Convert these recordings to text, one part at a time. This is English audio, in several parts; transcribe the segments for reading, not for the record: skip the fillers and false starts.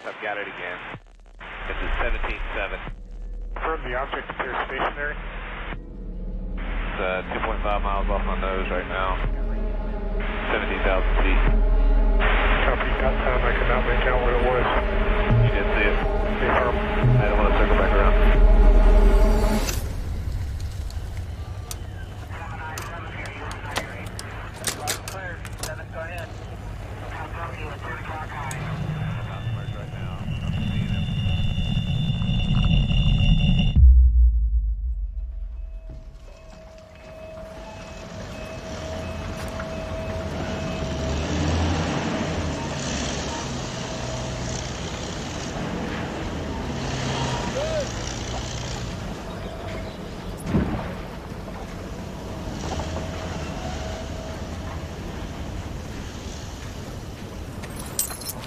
I've got it again. This is 17.7. Confirm the object appears stationary. It's 2.5 miles off my nose right now. 17,000 feet. Copy, got time. I could not make out what it was. You did see it? Confirm. I don't want to circle back around.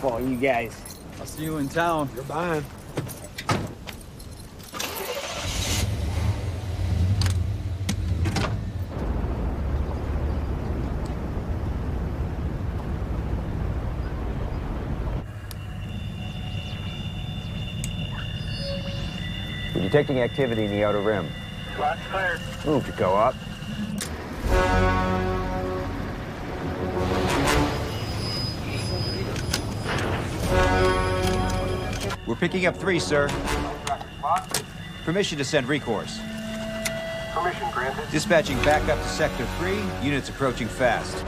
Oh, you guys. I'll see you in town. You're behind. We're detecting activity in the outer rim. Lots cleared. Move to go up. We're picking up 3, sir. Permission to send recourse. Permission granted. Dispatching back up to Sector 3. Units approaching fast.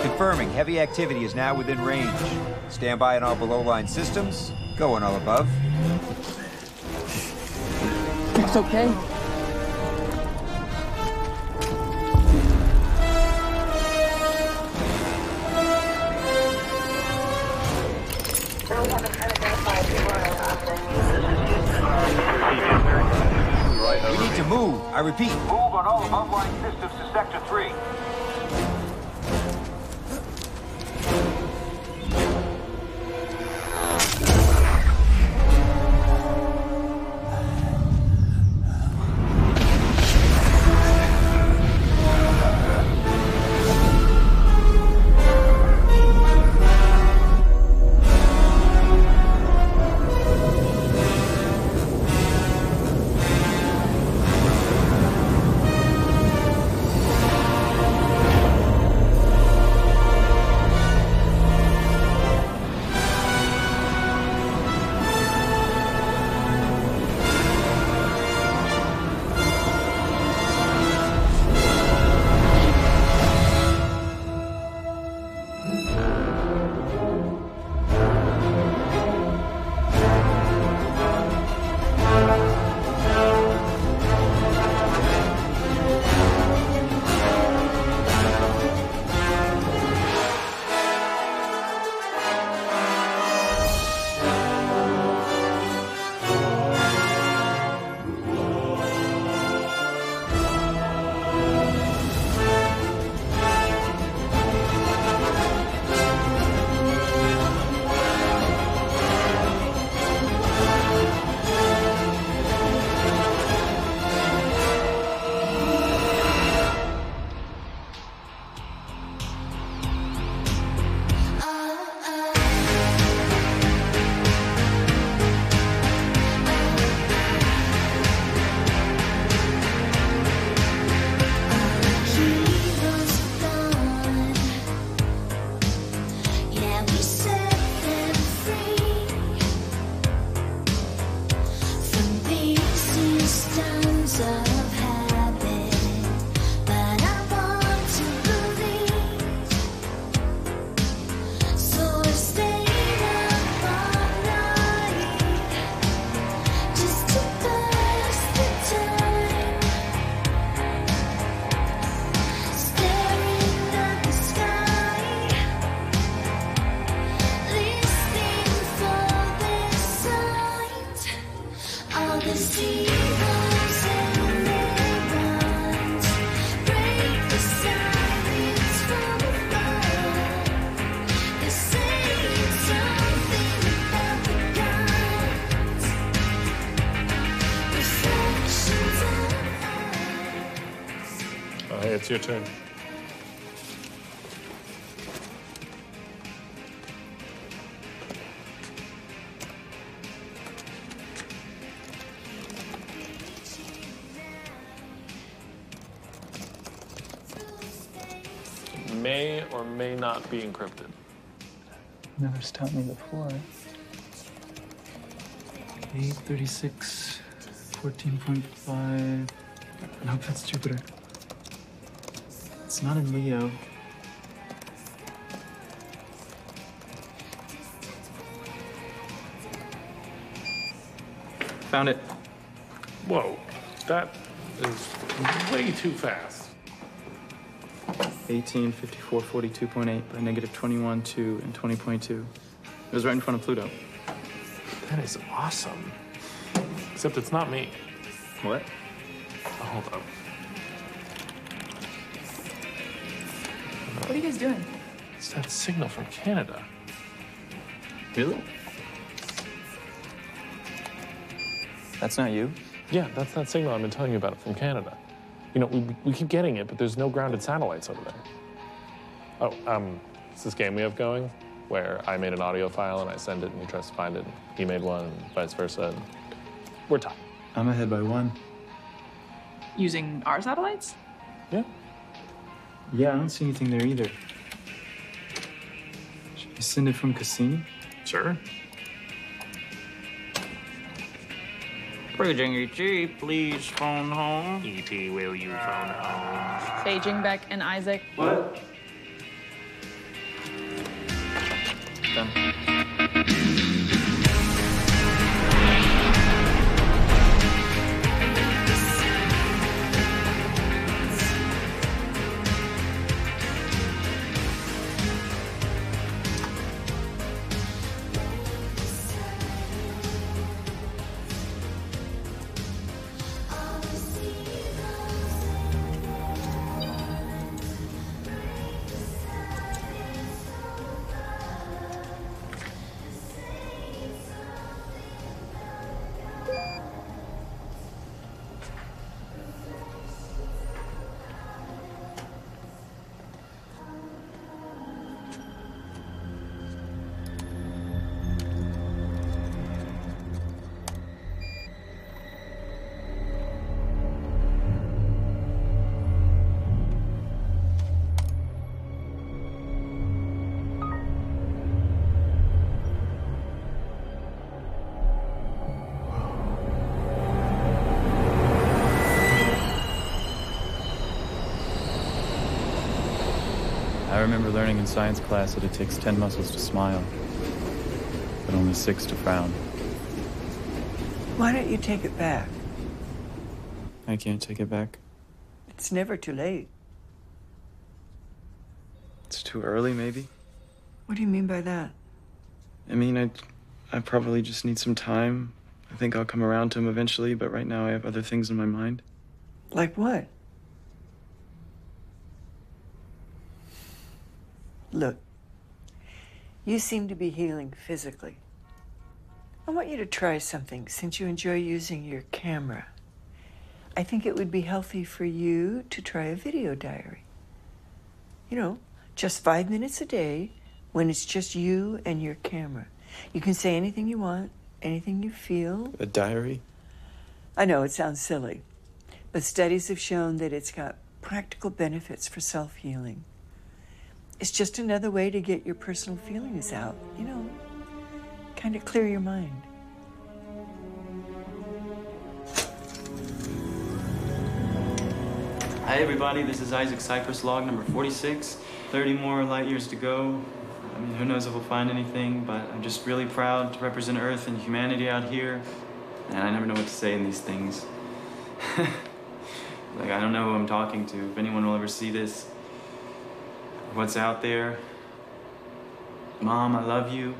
Confirming, heavy activity is now within range. Stand by on all below-line systems. Go on all above. It's okay. We need to move. I repeat. Move on all above-line systems to Sector 3. Hey, it's your turn. May or may not be encrypted. Never stopped me before. 836, 14.5. Nope, that's Jupiter. It's not in Leo. Found it. Whoa, that is way too fast. 18, 54, 42.8 by negative 21, 2, and 20.2. It was right in front of Pluto. That is awesome. Except it's not me. What? Oh, hold up. What are you guys doing? It's that signal from Canada. Really? That's not you? Yeah, that's that signal I've been telling you about from Canada. You know, we keep getting it, but there's no grounded satellites over there. Oh, it's this game we have going where I made an audio file and I send it and he tries to find it. He made one and vice versa. And we're tied. I'm ahead by 1. Using our satellites? Yeah. Yeah, I don't see anything there either. Should I send it from Cassini? Sure. Paging ET, please phone home. ET, will you phone home? Beijing, Beck, and Isaac. What? Done. I remember learning in science class that it takes 10 muscles to smile, but only 6 to frown. Why don't you take it back? I can't take it back. It's never too late. It's too early, maybe? What do you mean by that? I mean, I probably just need some time. I think I'll come around to him eventually, but right now I have other things in my mind. Like what? Look, you seem to be healing physically. I want you to try something since you enjoy using your camera. I think it would be healthy for you to try a video diary. You know, just 5 minutes a day when it's just you and your camera. You can say anything you want, anything you feel. A diary? I know it sounds silly, but studies have shown that it's got practical benefits for self-healing. It's just another way to get your personal feelings out, you know, kind of clear your mind. Hi, everybody. This is Isaac Cypress log number 46. 30 more light years to go. I mean, who knows if we'll find anything, but I'm just really proud to represent Earth and humanity out here. And I never know what to say in these things. Like, I don't know who I'm talking to. If anyone will ever see this, what's out there. Mom, I love you.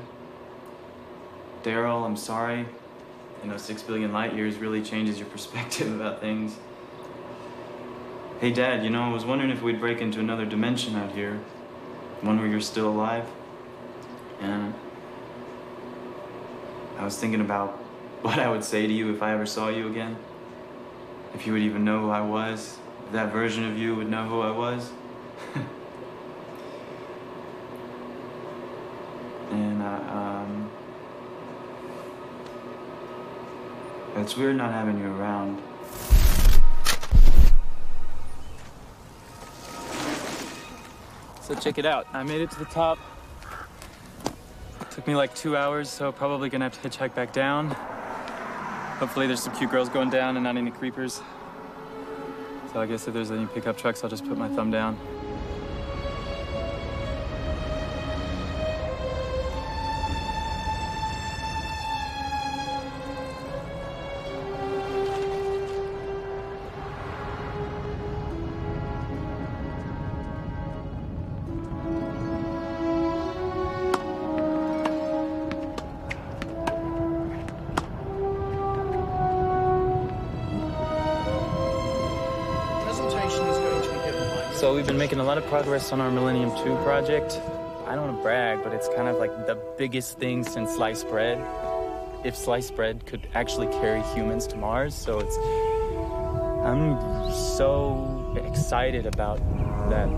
Daryl, I'm sorry. You know, 6 billion light years really changes your perspective about things. Hey, Dad, you know, I was wondering if we'd break into another dimension out here. One where you're still alive. And I was thinking about what I would say to you if I ever saw you again. If you would even know who I was. If that version of you would know who I was. And it's weird not having you around. So check it out. I made it to the top. Took me like 2 hours, so probably gonna have to hitchhike back down. Hopefully there's some cute girls going down and not any creepers. So I guess if there's any pickup trucks, I'll just put my thumb down. So we've been making a lot of progress on our Millennium 2 project. I don't want to brag, but it's kind of like the biggest thing since sliced bread. If sliced bread could actually carry humans to Mars, so I'm so excited about that.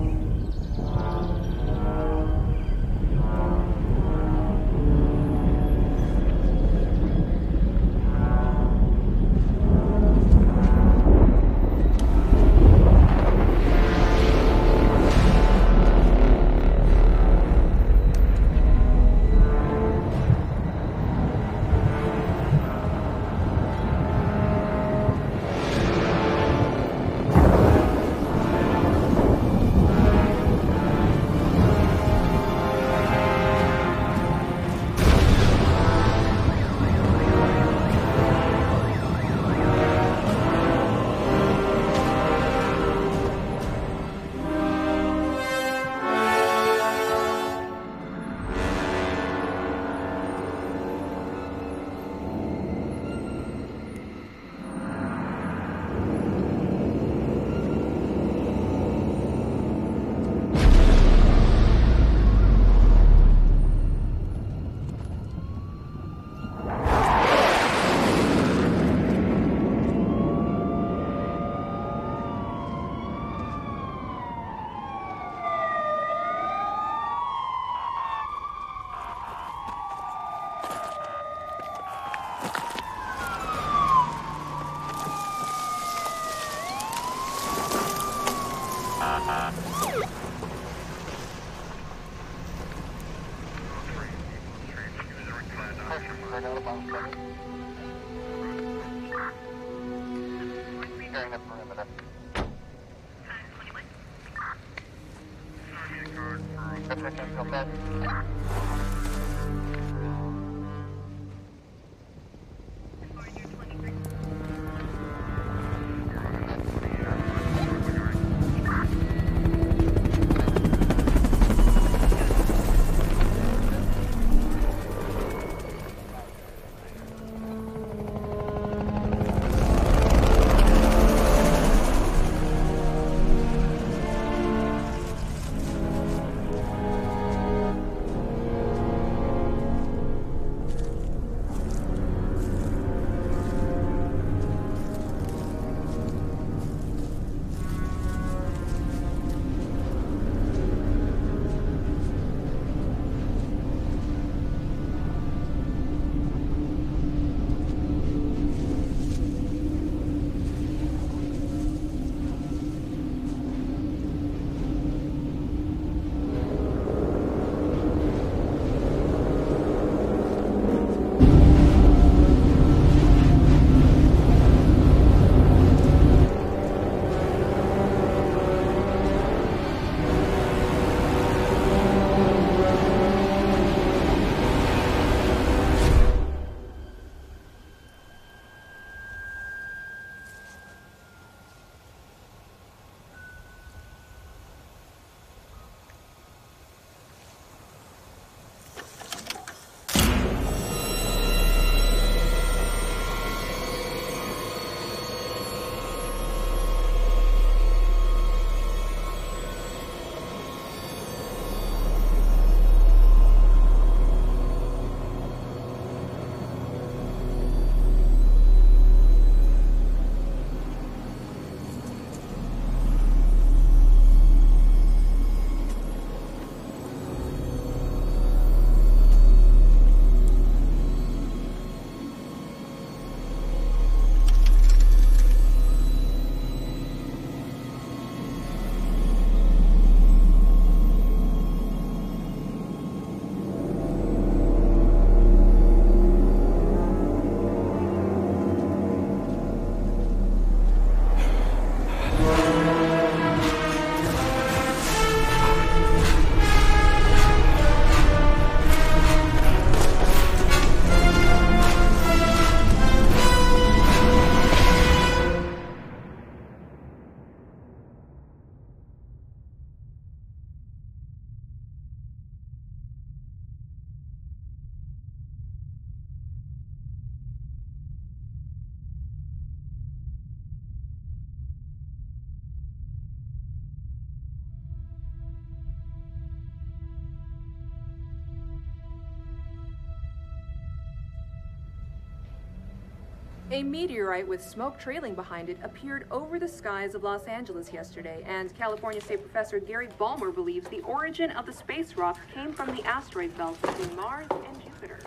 A meteorite with smoke trailing behind it appeared over the skies of Los Angeles yesterday, and California State Professor Gary Ballmer believes the origin of the space rock came from the asteroid belt between Mars and Jupiter.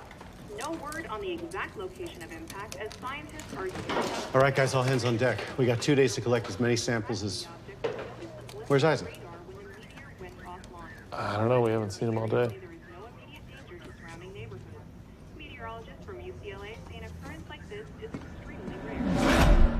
No word on the exact location of impact, as scientists are using... All right, guys, all hands on deck. We got 2 days to collect as many samples as... Where's Isaac? I don't know. We haven't seen him all day. Meteorologists from UCLA say an occurrence like this is extremely rare.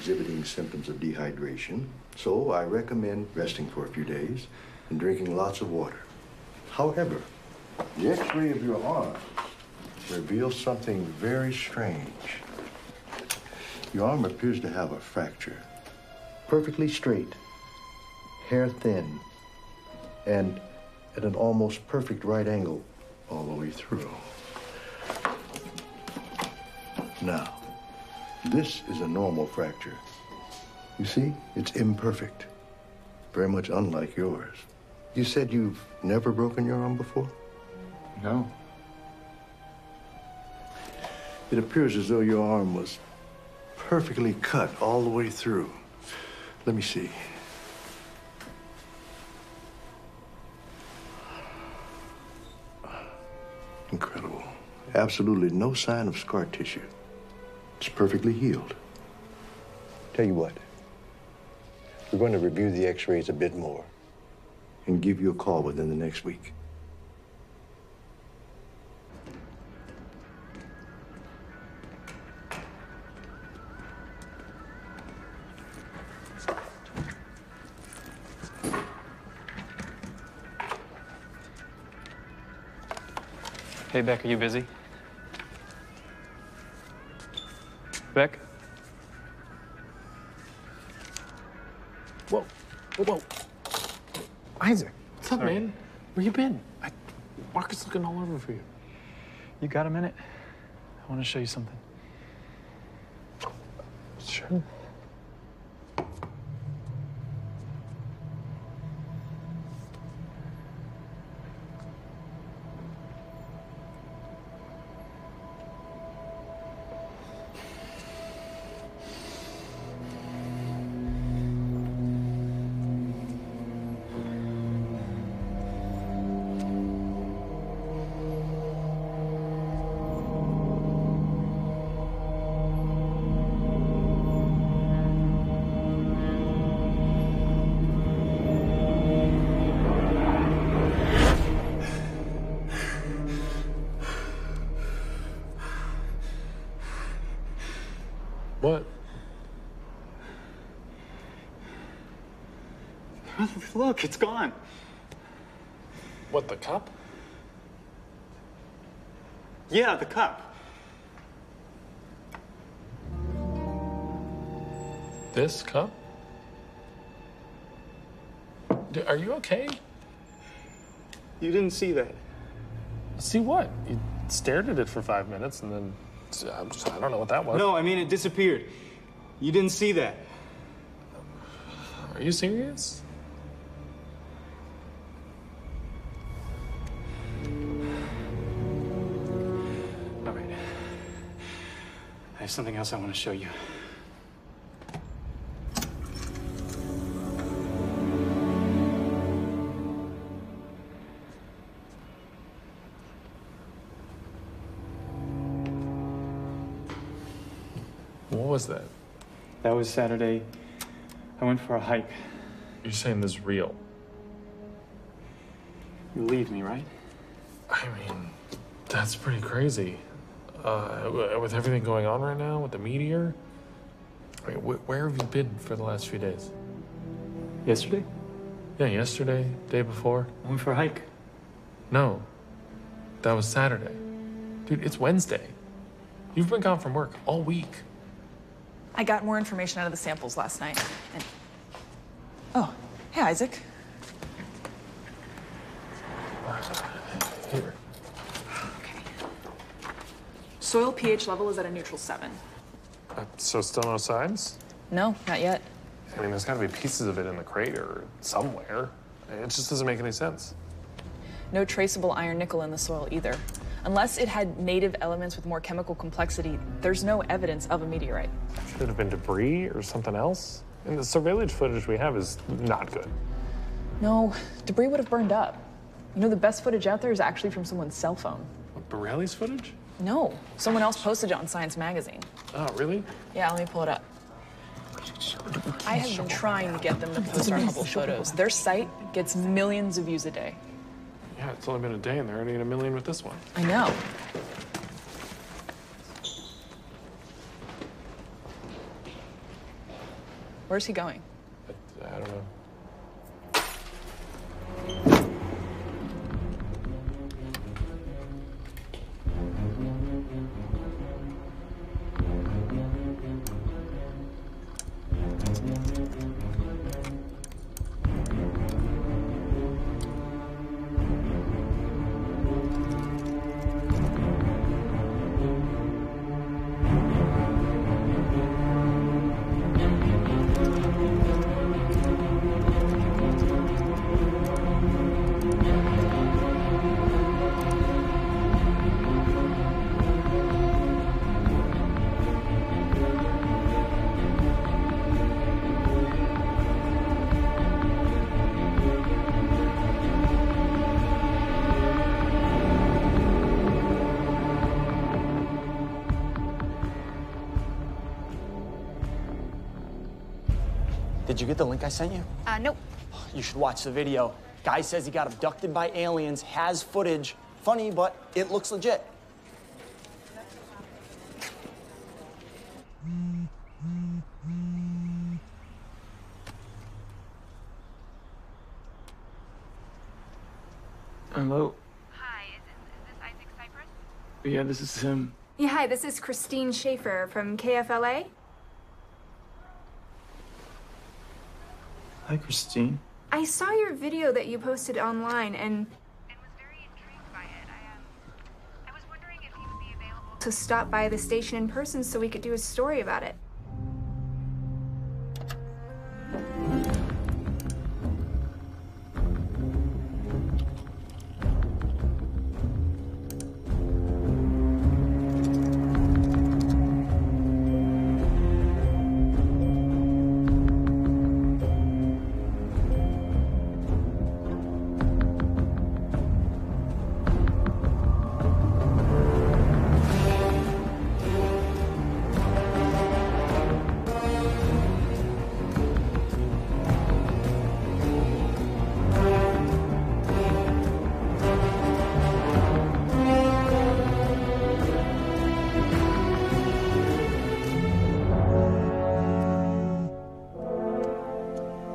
exhibiting symptoms of dehydration, so I recommend resting for a few days and drinking lots of water. However, the X-ray of your arm reveals something very strange. Your arm appears to have a fracture. Perfectly straight, hair thin, and at an almost perfect right angle all the way through. Now, this is a normal fracture. You see, it's imperfect, very much unlike yours. You said you've never broken your arm before? No. It appears as though your arm was perfectly cut all the way through. Let me see. Incredible. Absolutely no sign of scar tissue. It's perfectly healed. Tell you what, we're going to review the x-rays a bit more and give you a call within the next week. Hey, Beck, are you busy? Beck? Whoa, whoa, whoa. Isaac, what's up, man? Where you been? Marcus is looking all over for you. You got a minute? I want to show you something. Sure. What? Look, it's gone. What, the cup? Yeah, the cup. This cup? Are you okay? You didn't see that. See what? You stared at it for 5 minutes and then I don't know what that was. No, I mean, it disappeared. You didn't see that. Are you serious? All right. I have something else I want to show you. What was that? That was Saturday. I went for a hike. You're saying this is real? You believe me, right? I mean, that's pretty crazy. With everything going on right now, with the meteor, I mean, where have you been for the last few days? Yesterday? Yeah, yesterday, day before. I went for a hike. No, that was Saturday. Dude, it's Wednesday. You've been gone from work all week. I got more information out of the samples last night. And... Oh, hey, Isaac. Here. Okay. Soil pH level is at a neutral 7. So still no signs? No, not yet. I mean, there's got to be pieces of it in the crater somewhere. It just doesn't make any sense. No traceable iron nickel in the soil either. Unless it had native elements with more chemical complexity, there's no evidence of a meteorite. Should it have been debris or something else? And the surveillance footage we have is not good. No, debris would have burned up. You know, the best footage out there is actually from someone's cell phone. What, Borelli's footage? No, someone else posted it on Science Magazine. Oh, really? Yeah, let me pull it up. I have been trying to get them to post our Hubble photos. Their site gets millions of views a day. Yeah, it's only been a day and they're already at 1 million with this one. I know. Where's he going? I don't know. Did you get the link I sent you? Nope. You should watch the video. Guy says he got abducted by aliens, has footage. Funny, but it looks legit. Hello? Hi, is this Isaac Cypress? Yeah, this is him. Yeah, hi, this is Christine Schaefer from KFLA. Hi, Christine. I saw your video that you posted online and was very intrigued by it. I was wondering if you would be available to stop by the station in person so we could do a story about it.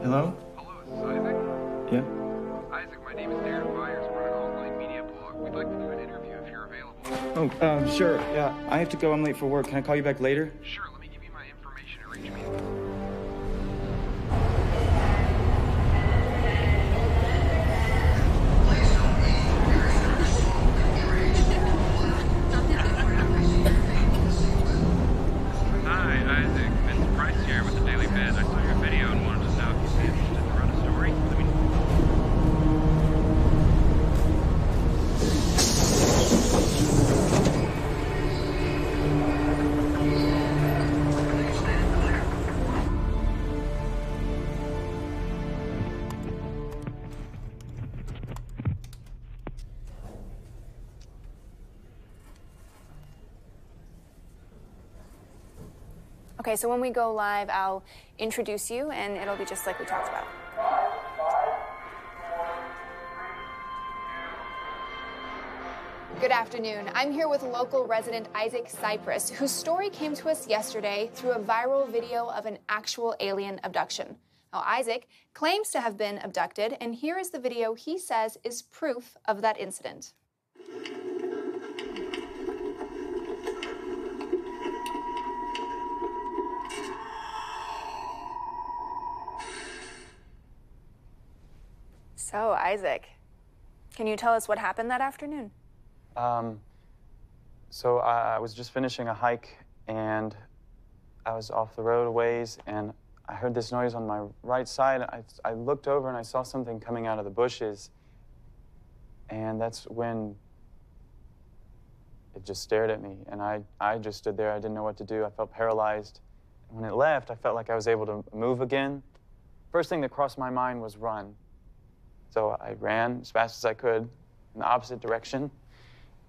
Hello? Hello, is this Isaac? Yeah? Isaac, my name is Darren Myers. We're an online media blog. We'd like to do an interview if you're available. Oh, sure. Yeah, I have to go. I'm late for work. Can I call you back later? Sure, let me give you my information and reach me. Hi, Isaac. Vince Price here with the Daily Biz. I saw your video and wanted to know if you'd be interested to run a story. Let me Okay, so when we go live, I'll introduce you and it'll be just like we talked about. Good afternoon. I'm here with local resident Isaac Cypress, whose story came to us yesterday through a viral video of an actual alien abduction. Now, Isaac claims to have been abducted, and here is the video he says is proof of that incident. So, Isaac, can you tell us what happened that afternoon? So I was just finishing a hike, and I was off the road a ways, and I heard this noise on my right side. I looked over, and I saw something coming out of the bushes, and that's when it just stared at me, and I just stood there. I didn't know what to do. I felt paralyzed. When it left, I felt like I was able to move again. First thing that crossed my mind was run. So I ran as fast as I could in the opposite direction.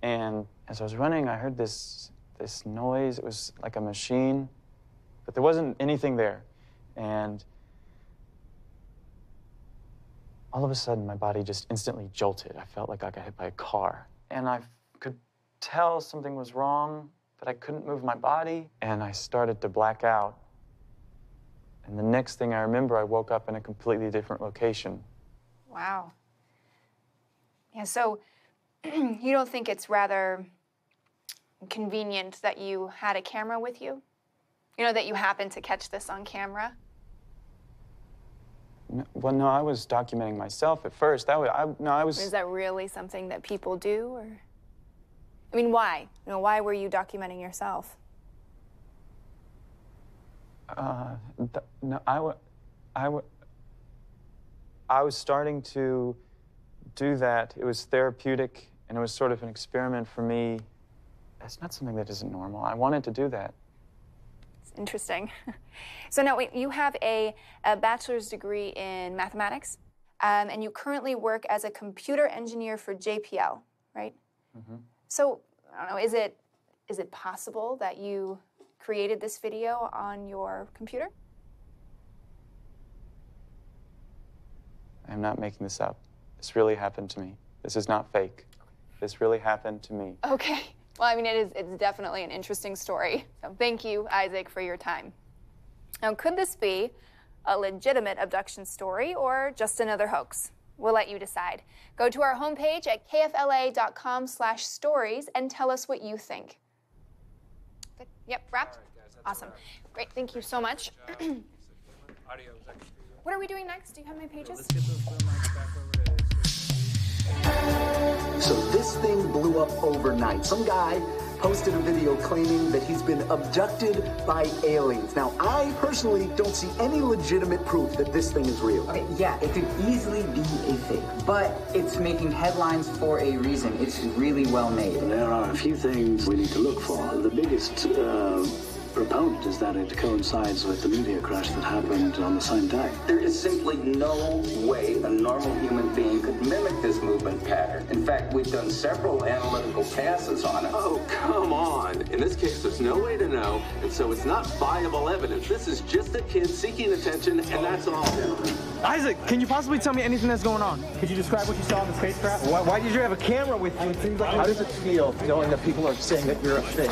And as I was running, I heard this noise. It was like a machine, but there wasn't anything there. And all of a sudden, my body just instantly jolted. I felt like I got hit by a car. And I could tell something was wrong, but I couldn't move my body. And I started to black out. And the next thing I remember, I woke up in a completely different location. Wow. Yeah, so you don't think it's rather convenient that you had a camera with you? You know, that you happened to catch this on camera? Well, no, I was documenting myself at first. I was... Is that really something that people do, or? I mean, why? You know, why were you documenting yourself? No, I was starting to do that. It was therapeutic, and it was sort of an experiment for me. It's not something that isn't normal. I wanted to do that. It's interesting. So now, wait, you have a bachelor's degree in mathematics, and you currently work as a computer engineer for JPL, right? Mm-hmm. So, I don't know, is it possible that you created this video on your computer? I'm not making this up. This really happened to me. This is not fake. This really happened to me. Okay. Well, I mean, it's definitely an interesting story. So thank you, Isaac, for your time. Now, could this be a legitimate abduction story or just another hoax? We'll let you decide. Go to our homepage at kfla.com/stories and tell us what you think. Good. Yep, wrapped? Awesome. Great, thank you so much. What are we doing next? Do you have my pages? So this thing blew up overnight. Some guy posted a video claiming that he's been abducted by aliens. Now, I personally don't see any legitimate proof that this thing is real. Okay, yeah, it could easily be a fake, but it's making headlines for a reason. It's really well made. There are a few things we need to look for. The biggest proponent is that it coincides with the meteor crash that happened on the same day. There is simply no way a normal human being could mimic this movement pattern. In fact, we've done several analytical passes on it. Oh, come on. In this case, there's no way to know, and so it's not viable evidence. This is just a kid seeking attention, and that's all. Isaac, can you possibly tell me anything that's going on? Could you describe what you saw in the spacecraft? Why did you have a camera with you? How does it feel knowing that people are saying that you're a fake?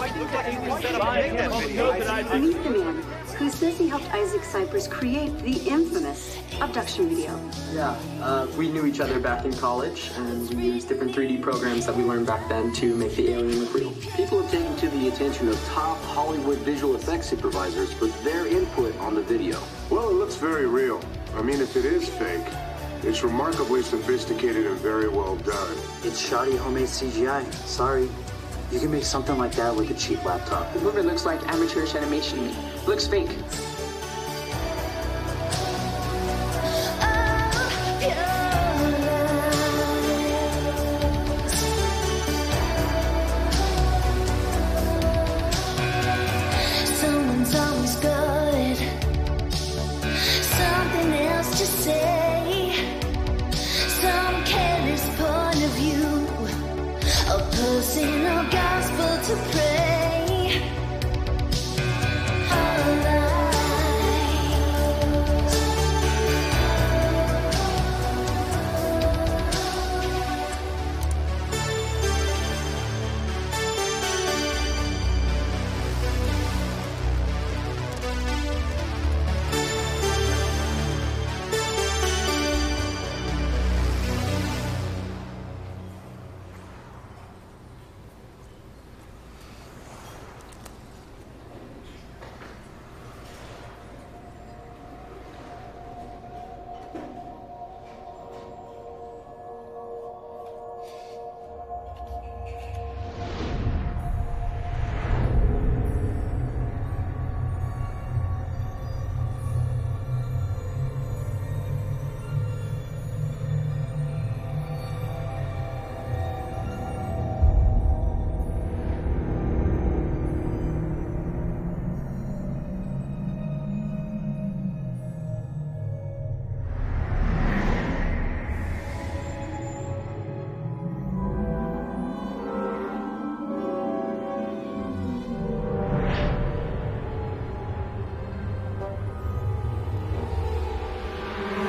Meet the man who says he helped Isaac Cypress create the infamous abduction video. Yeah, we knew each other back in college, and we used different 3D programs that we learned back then to make the alien look real. People have taken to the attention of top Hollywood visual effects supervisors for their input on the video. Well, it looks very real. I mean, if it is fake, it's remarkably sophisticated and very well done. It's shoddy homemade CGI. Sorry. You can make something like that with a cheap laptop. The movement looks like amateurish animation to me. It looks fake. Someone's always good. Something else to say. Some careless point of view. A personal gospel to pray. Our lives.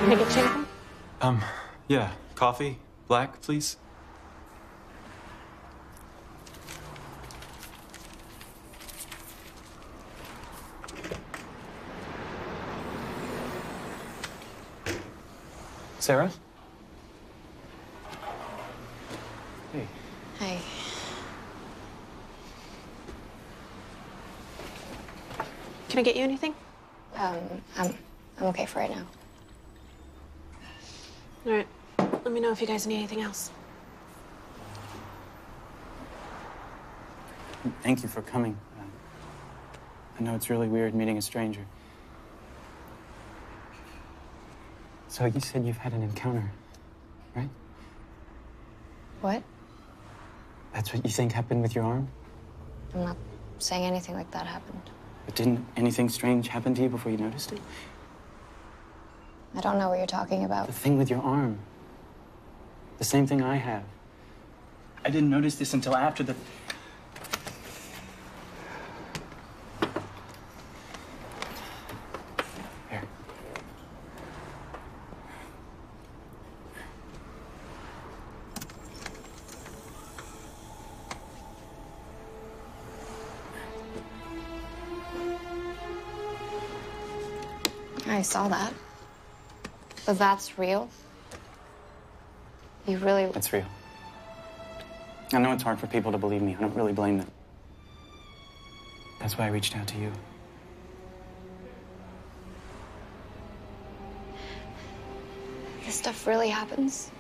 Make a chicken? Yeah. Coffee? Black, please? Sarah? Hey. Hi. Can I get you anything? I'm okay for right now. All right. Let me know if you guys need anything else. Thank you for coming. I know it's really weird meeting a stranger. So you said you've had an encounter, right? What? That's what you think happened with your arm? I'm not saying anything like that happened. But didn't anything strange happen to you before you noticed it? I don't know what you're talking about. The thing with your arm. The same thing I have. I didn't notice this until after the... Here. I saw that. But that's real? You really... It's real. I know it's hard for people to believe me. I don't really blame them. That's why I reached out to you. This stuff really happens?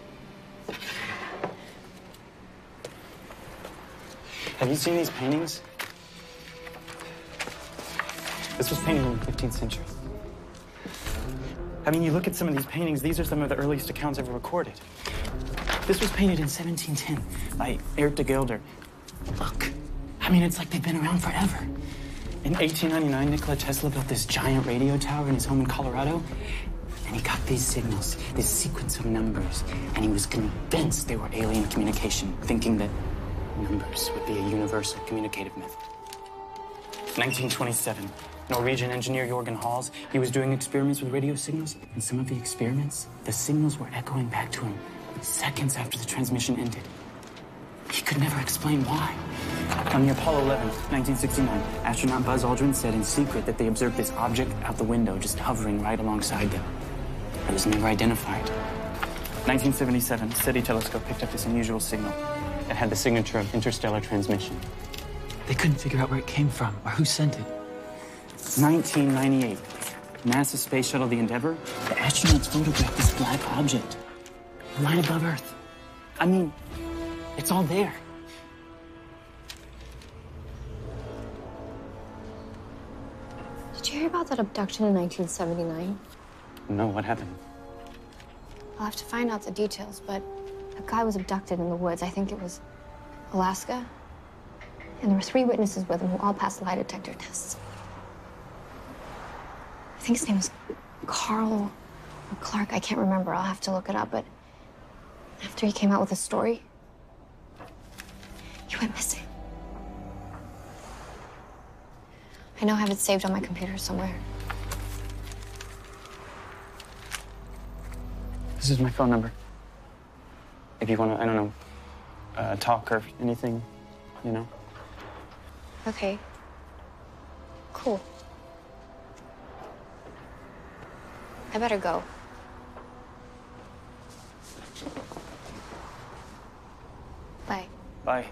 Have you seen these paintings? This was painted in the 15th century. I mean, you look at some of these paintings, these are some of the earliest accounts ever recorded. This was painted in 1710 by Eric de Gelder. Look, I mean, it's like they've been around forever. In 1899, Nikola Tesla built this giant radio tower in his home in Colorado, and he got these signals, this sequence of numbers, and he was convinced they were alien communication, thinking that numbers would be a universal communicative method. 1927, Norwegian engineer Jorgen Hals, he was doing experiments with radio signals, and some of the experiments, the signals were echoing back to him seconds after the transmission ended. He could never explain why. On the Apollo 11, 1969, astronaut Buzz Aldrin said in secret that they observed this object out the window just hovering right alongside them. It was never identified. 1977, SETI telescope picked up this unusual signal. It had the signature of interstellar transmission. They couldn't figure out where it came from or who sent it. 1998, NASA's space shuttle, the Endeavour, the astronauts photographed this black object right above Earth. I mean, it's all there. Did you hear about that abduction in 1979? No, what happened? I'll have to find out the details, but a guy was abducted in the woods. I think it was Alaska. And there were 3 witnesses with him who all passed lie detector tests. I think his name was Carl or Clark. I can't remember. I'll have to look it up. But after he came out with his story, he went missing. I know I have it saved on my computer somewhere. This is my phone number. If you want to, I don't know, talk or anything, you know. Okay. Cool. I better go. Bye. Bye.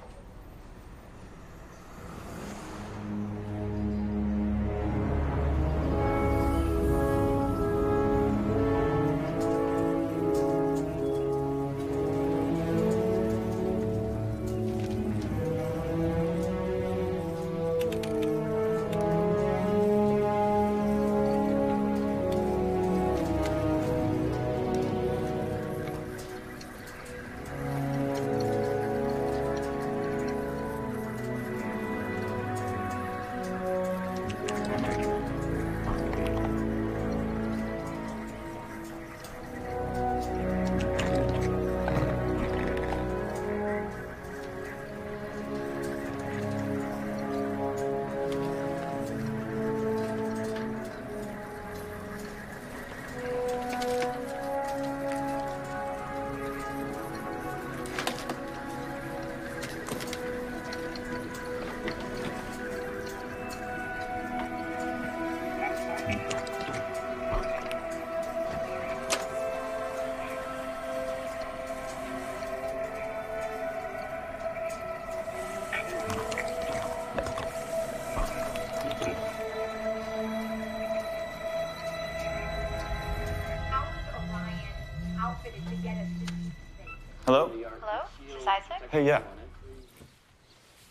this Isaac? Hey, yeah.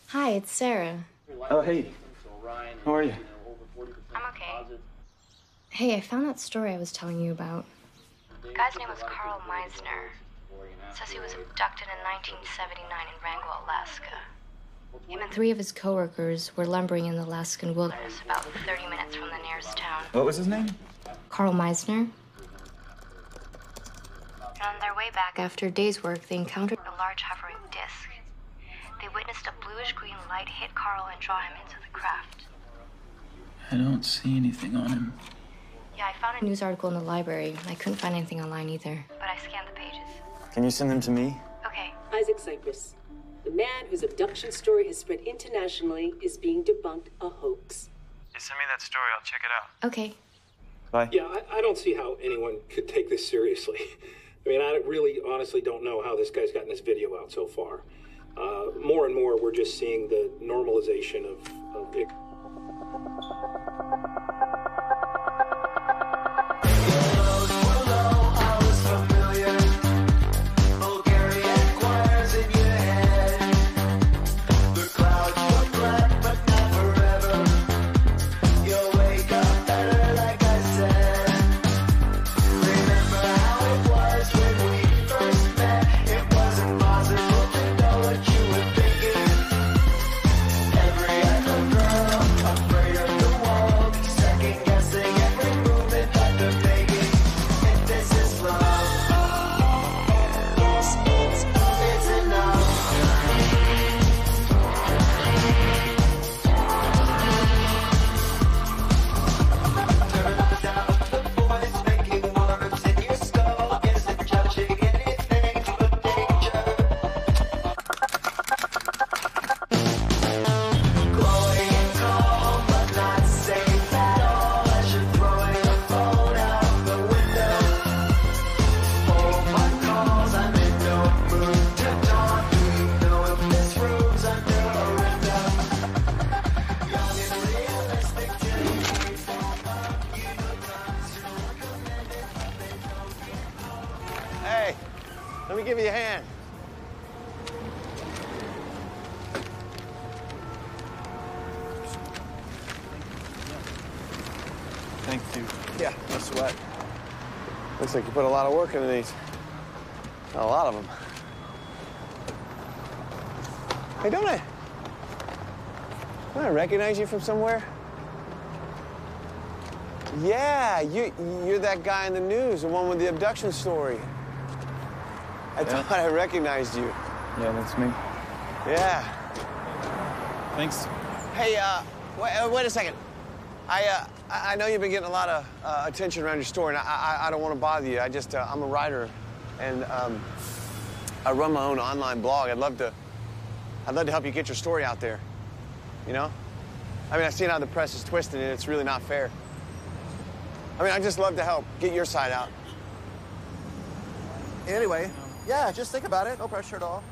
Hi, it's Sarah. Oh, hey. How are you? I'm okay. Hey, I found that story I was telling you about. The guy's name was Carl Meisner. It says he was abducted in 1979 in Wrangell, Alaska. Him and 3 of his coworkers were lumbering in the Alaskan wilderness about 30 minutes from the nearest town. What was his name? Carl Meisner. And on their way back after a day's work, they encountered a large hovering disc. They witnessed a bluish-green light hit Carl and draw him into the craft. I don't see anything on him. Yeah, I found a news article in the library. I couldn't find anything online either. But I scanned the pages. Can you send them to me? Okay. Isaac Cypress. The man whose abduction story has spread internationally is being debunked a hoax. Just send me that story. I'll check it out. Okay. Bye. Yeah, I don't see how anyone could take this seriously. I mean, I really honestly don't know how this guy's gotten this video out so far. More and more, we're just seeing the normalization of it. Hey, let me give you a hand. Thank you. Yeah, no sweat. Looks like you put a lot of work into these. A lot of them. Hey, don't I recognize you from somewhere? Yeah, you're that guy in the news, the one with the abduction story. I thought I recognized you. Yeah, that's me. Yeah. Thanks. Hey, wait a second. I know you've been getting a lot of attention around your story, and I don't want to bother you. I'm a writer, and I run my own online blog. I'd love to help you get your story out there. You know? I mean, I've seen how the press is twisted, and it's really not fair. I mean, I'd just love to help get your side out. Anyway, yeah, just think about it. No pressure at all.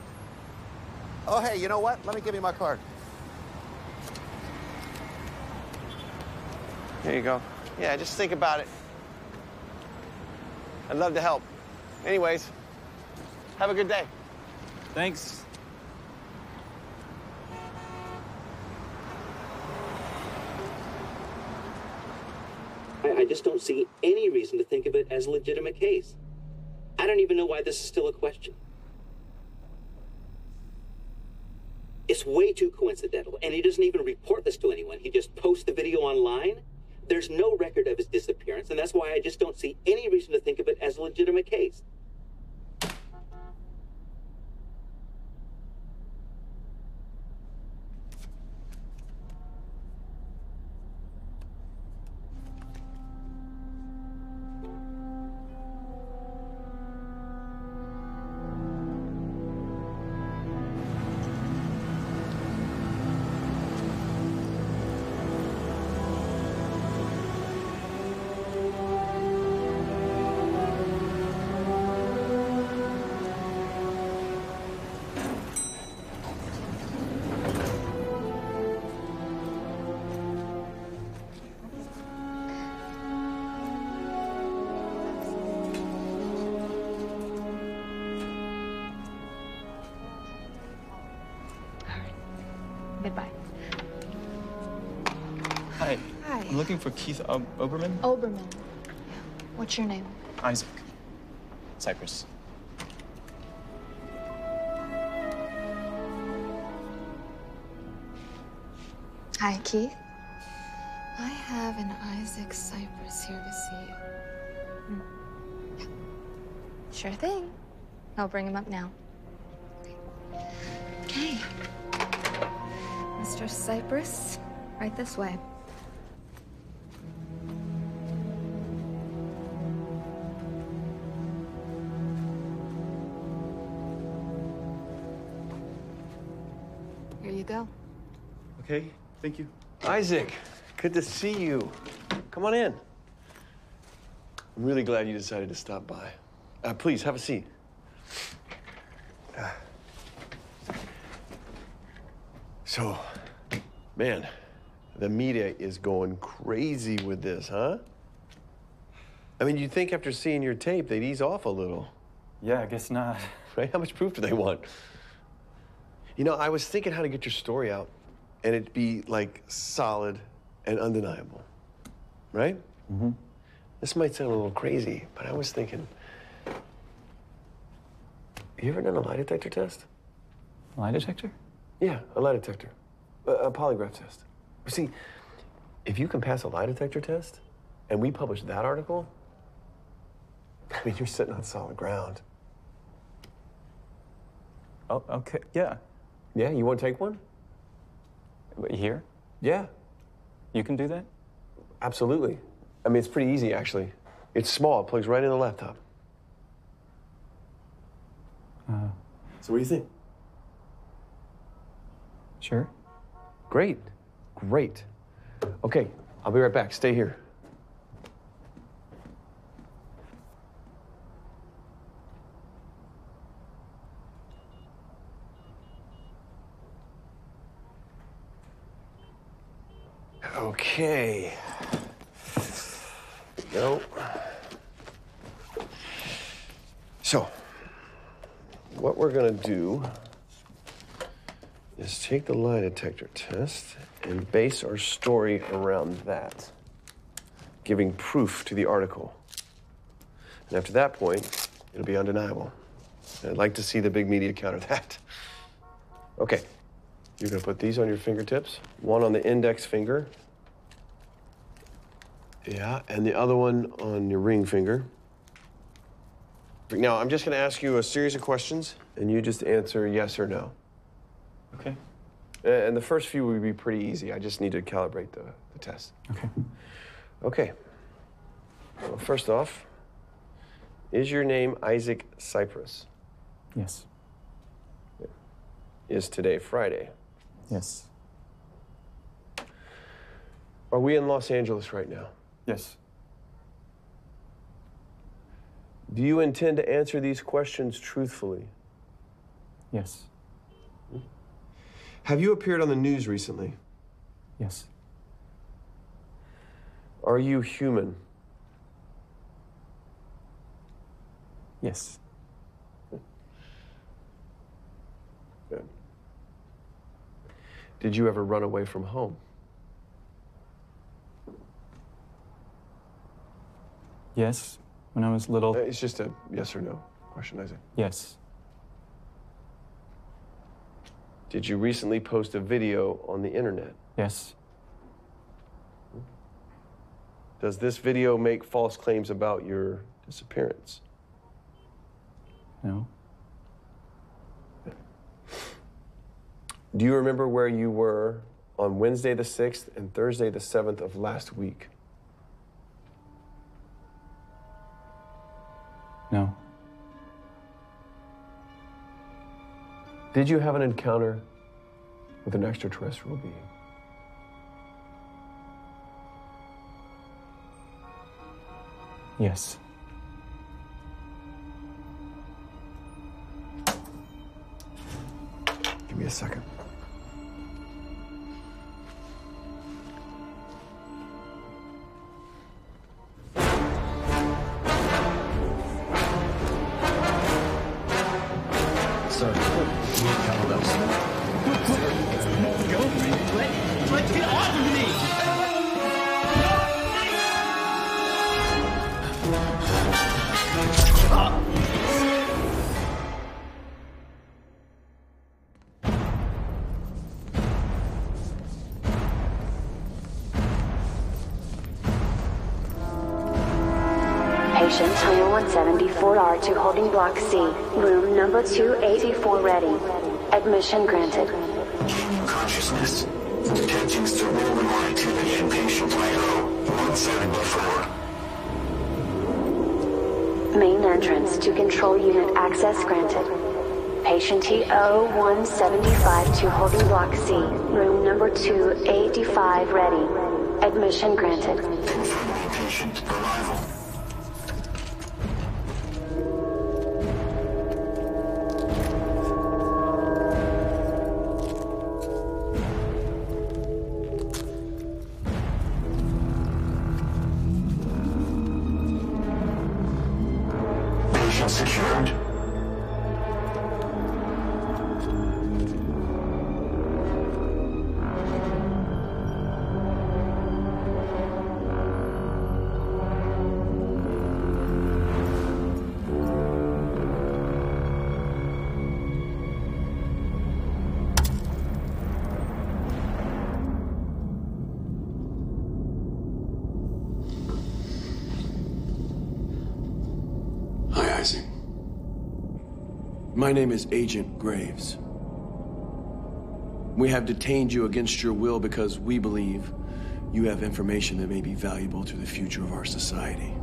Oh, hey, you know what? Let me give you my card. There you go. Yeah, just think about it. I'd love to help. Anyways, have a good day. Thanks. I just don't see any reason to think of it as a legitimate case. I don't even know why this is still a question. It's way too coincidental, and he doesn't even report this to anyone. He just posts the video online. There's no record of his disappearance, and that's why I just don't see any reason to think of it as a legitimate case. Goodbye. Hi. Hi. I'm looking for Keith Oberman. Oberman. What's your name? Isaac. Cypress. Hi, Keith. I have an Isaac Cypress here to see you. Yeah. Sure thing. I'll bring him up now. Okay. Mr. Cypress, right this way. Here you go. Okay, thank you. Isaac, good to see you. Come on in. I'm really glad you decided to stop by. Please, have a seat. So, man, the media is going crazy with this, huh? I mean, you'd think after seeing your tape, they'd ease off a little. Yeah, I guess not. Right? How much proof do they want? You know, I was thinking how to get your story out, and it'd be, like, solid and undeniable, right? Mm-hmm. This might sound a little crazy, but I was thinking, you ever done a lie detector test? Lie detector? Yeah, a lie detector. A polygraph test. See, if you can pass a lie detector test, and we publish that article, I mean, you're sitting on solid ground. Oh, okay, yeah. Yeah, you want to take one? Here? Yeah. You can do that? Absolutely. I mean, it's pretty easy, actually. It's small, it plugs right in the laptop. So what do you think? Sure. Great. Great. Okay, I'll be right back. Stay here. Okay. There we go. So, what we're gonna do is take the lie detector test and base our story around that, giving proof to the article. And after that point, it'll be undeniable. And I'd like to see the big media counter that. Okay, you're gonna put these on your fingertips, one on the index finger. Yeah, and the other one on your ring finger. Now, I'm just gonna ask you a series of questions, and you just answer yes or no. Okay. And the first few will be pretty easy. I just need to calibrate the test. Okay. Okay. Well, first off, is your name Isaac Cypress? Yes. Is today Friday? Yes. Are we in Los Angeles right now? Yes. Do you intend to answer these questions truthfully? Yes. Have you appeared on the news recently? Yes. Are you human? Yes. Good. Did you ever run away from home? Yes, when I was little. It's just a yes or no question, Isaac. Yes. Did you recently post a video on the internet? Yes. Does this video make false claims about your disappearance? No. Do you remember where you were on Wednesday the 6th and Thursday the 7th of last week? No. Did you have an encounter with an extraterrestrial being? Yes. Give me a second. Sir, we count us. Go. Patient Tunnel 174R to holding block C, room number 284 ready. Admission granted. Gaining consciousness. Detecting cerebral activity in patient IO 174. Main entrance to control unit access granted. Patient TO 175 to holding block C, room number 285 ready. Admission granted. Confirming patient arrival. Patient secured. Hi, Isaac. My name is Agent Graves. We have detained you against your will because we believe you have information that may be valuable to the future of our society.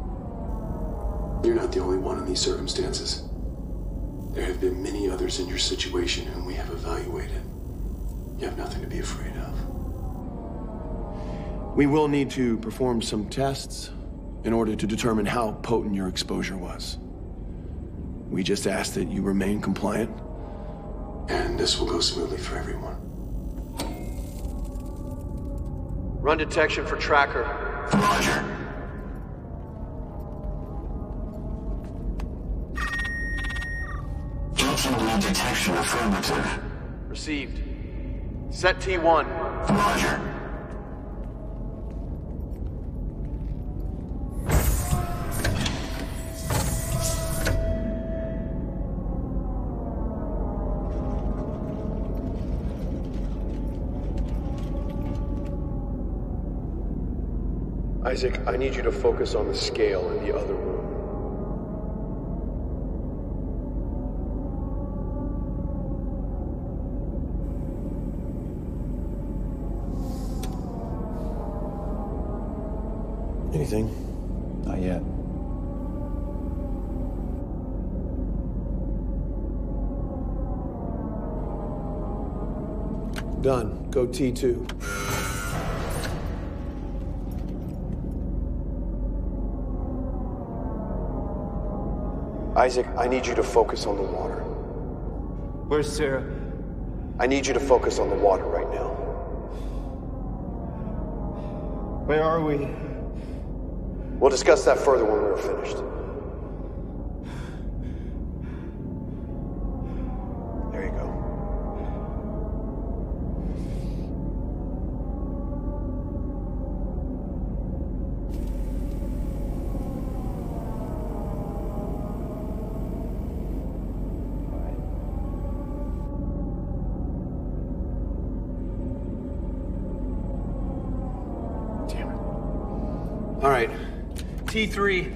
You're not the only one in these circumstances. There have been many others in your situation whom we have evaluated. You have nothing to be afraid of. We will need to perform some tests in order to determine how potent your exposure was. We just ask that you remain compliant, and this will go smoothly for everyone. Run detection for tracker. Roger. ETD detection affirmative. Received. Set T1. Roger. Isaac, I need you to focus on the scale in the other room. Anything? Not yet. Done. Go T2. Isaac, I need you to focus on the water. Where's Sarah? I need you to focus on the water right now. Where are we? We'll discuss that further when we're finished. There you go. All right, T3.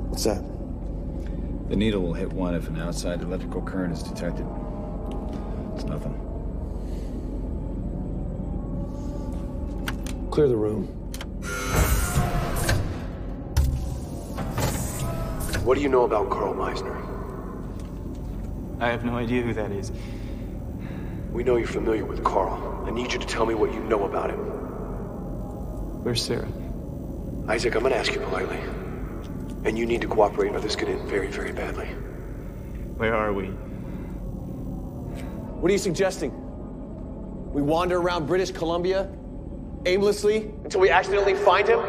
What's that? The needle will hit one if an outside electrical current is detected. It's nothing. Clear the room. What do you know about Carl Meisner? I have no idea who that is. We know you're familiar with Carl. I need you to tell me what you know about him. Where's Sarah? Isaac, I'm gonna ask you politely. And you need to cooperate or this could end very, very badly. Where are we? What are you suggesting? We wander around British Columbia aimlessly until we accidentally find him?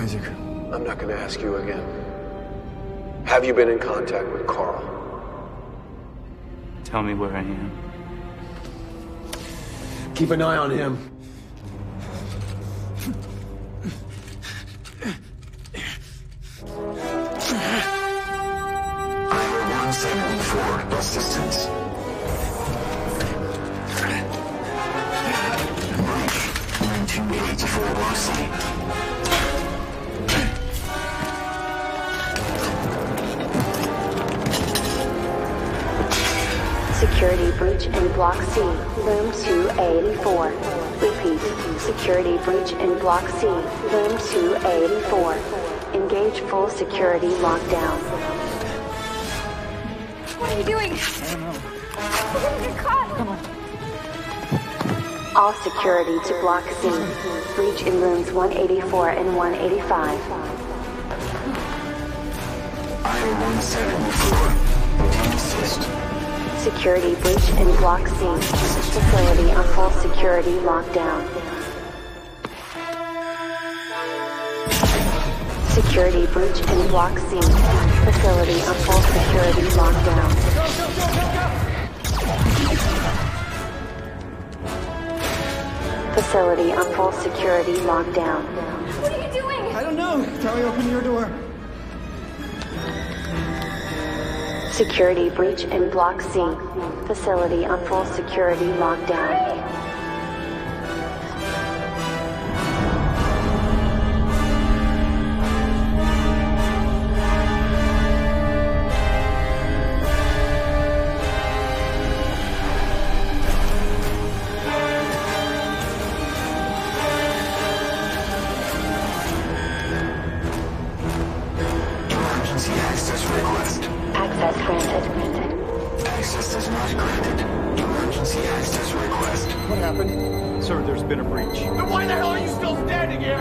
Isaac, I'm not going to ask you again. Have you been in contact with Carl? Tell me where I am. Keep an eye on him. Iowa 174, assistance. Breach 9284 Block C. Security breach in Block C, Room 284. Repeat, security breach in Block C, Room 284. Engage full security lockdown. What are you doing? I don't know. We're gonna get caught. Come on. All security to Block C. Breach in Rooms 184 and 185. Iowa 174, retain assist. Security breach in Block C. Facility on full security lockdown. Security breach in Block C. Facility on full security lockdown. Facility on full security lockdown. What are you doing? I don't know. Try open your door. Security breach in Block C. Facility on full security lockdown. Emergency access request. Access granted. Access is not granted. Emergency access request. What happened? Sir, there's been a breach. Then why the hell are you still standing here?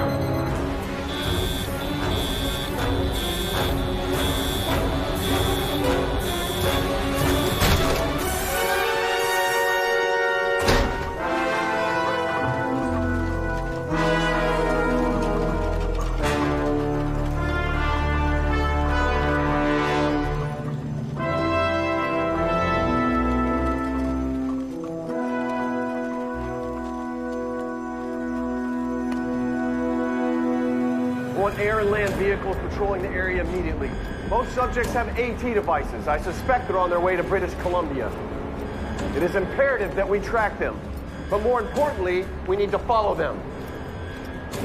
Want air and land vehicles patrolling the area immediately. Most subjects have AT devices. I suspect they're on their way to British Columbia. It is imperative that we track them. But more importantly, we need to follow them.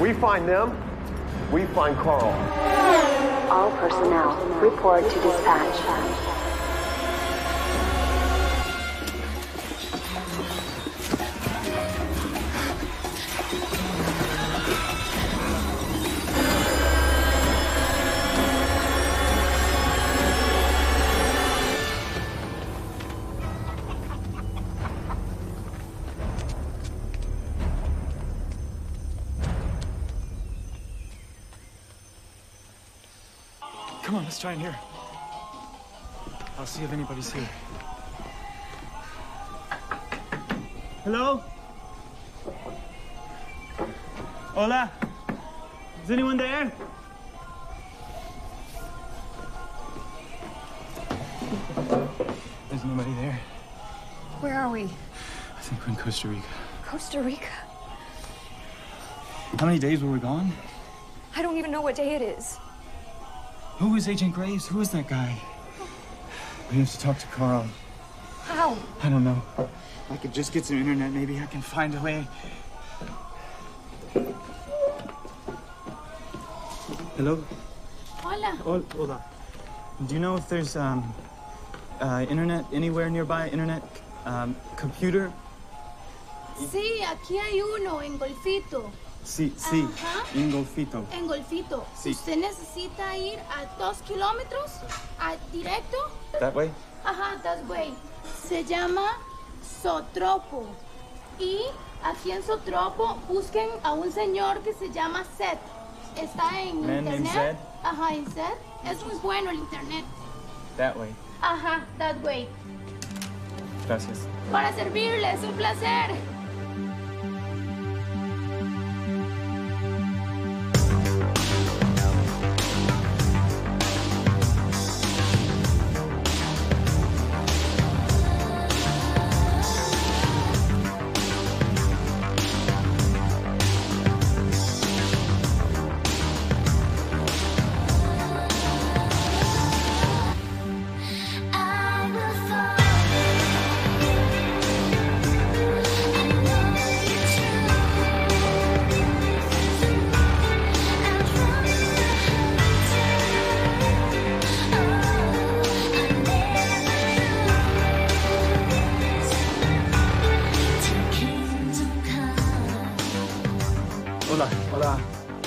We find them, we find Carl. All personnel, report to dispatch. Come on, let's try in here. I'll see if anybody's here. Hello? Hola? Is anyone there? There's nobody there. Where are we? I think we're in Costa Rica. Costa Rica. How many days were we gone? I don't even know what day it is. Who is Agent Graves? Who is that guy? We have to talk to Carl. How? I don't know. If I could just get some internet, maybe I can find a way. Hello? Hola. Hola. Do you know if there's internet anywhere nearby? Internet, computer? Sí, aquí hay uno en Golfito. Sí, Ajá. en Golfito. En Golfito. Sí. Usted necesita ir a 2 kilómetros directo. That way? Ajá, that way. Se llama Sotropo. Y aquí en Sotropo busquen a un señor que se llama Seth. Está en Man named internet. Zed? Ajá, en Seth. Es muy bueno el internet. That way. Ajá, that way. Gracias. Para servirle, es un placer.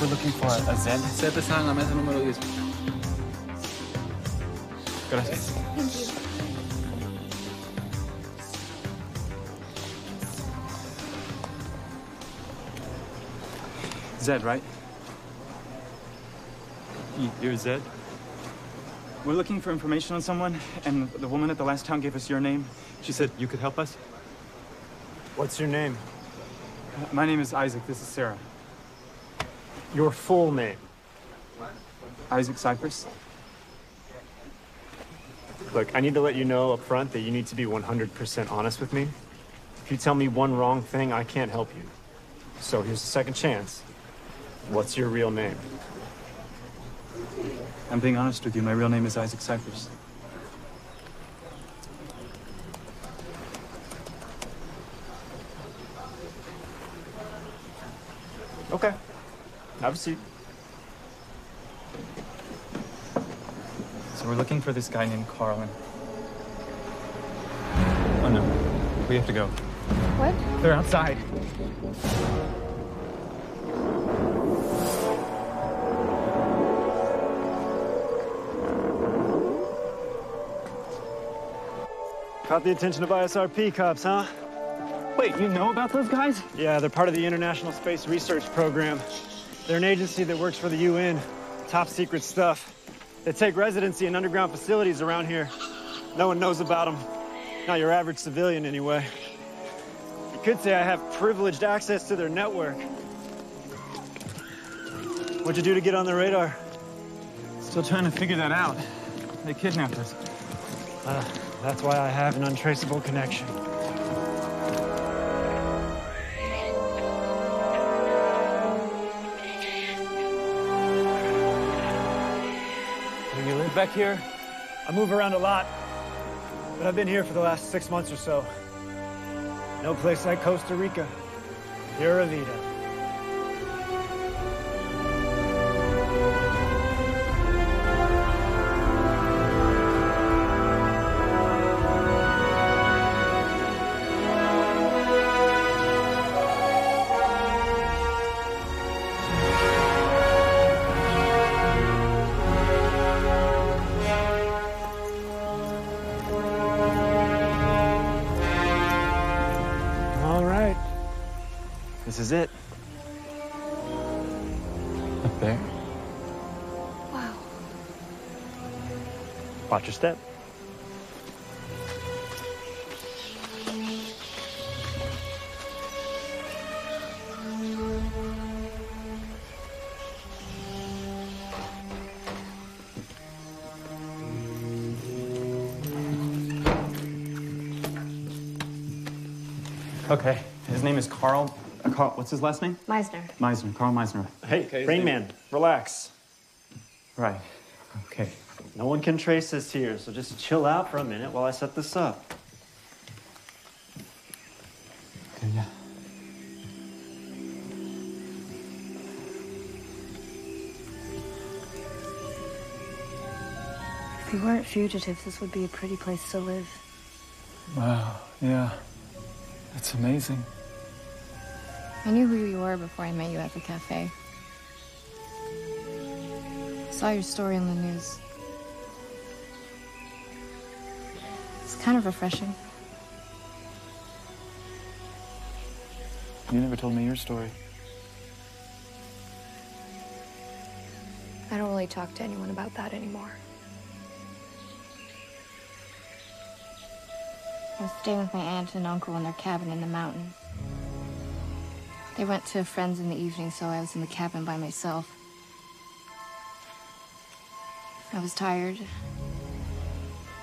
we're looking for a Zed. Zed está en la mesa número 10. Gracias. Thank you. Zed, right? You're Zed? We're looking for information on someone, and the woman at the last town gave us your name. She said you could help us. What's your name? My name is Isaac. This is Sarah. Your full name? Isaac Cypress. Look, I need to let you know up front that you need to be 100% honest with me. If you tell me one wrong thing, I can't help you. So here's a second chance. What's your real name? I'm being honest with you. My real name is Isaac Cypress. Okay. Have a seat. So we're looking for this guy named Carl. Oh no, we have to go. What? They're outside. Caught the attention of ISRP cops, huh? Wait, you know about those guys? Yeah, they're part of the International Space Research Program. They're an agency that works for the UN. Top secret stuff. They take residency in underground facilities around here. No one knows about them. Not your average civilian, anyway. You could say I have privileged access to their network. What'd you do to get on the radar? Still trying to figure that out. They kidnapped us. That's why I have an untraceable connection. You live back here? I move around a lot, but I've been here for the last 6 months or so. No place like Costa Rica. Pura vida. This is it. Up there? Wow. Watch your step. Okay, his name is Carl. Carl, what's his last name? Meisner. Meisner, Carl Meisner. Hey, Rain Man, relax. Right, okay. No one can trace this here, so just chill out for a minute while I set this up. Okay, yeah. If we weren't fugitives, this would be a pretty place to live. Wow, yeah. That's amazing. I knew who you were before I met you at the cafe. Saw your story in the news. It's kind of refreshing. You never told me your story. I don't really talk to anyone about that anymore. I was staying with my aunt and uncle in their cabin in the mountains. They went to friends in the evening, so I was in the cabin by myself. I was tired,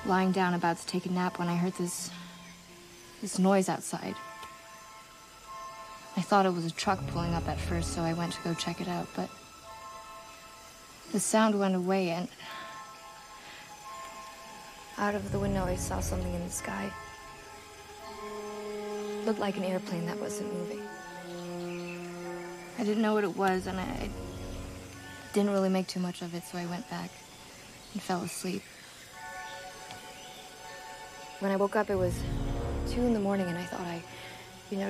lying down about to take a nap when I heard this noise outside. I thought it was a truck pulling up at first, so I went to go check it out, but the sound went away, and out of the window, I saw something in the sky. Looked like an airplane that wasn't moving. I didn't know what it was, and I didn't really make too much of it, so I went back and fell asleep. When I woke up, it was 2 in the morning, and I thought I,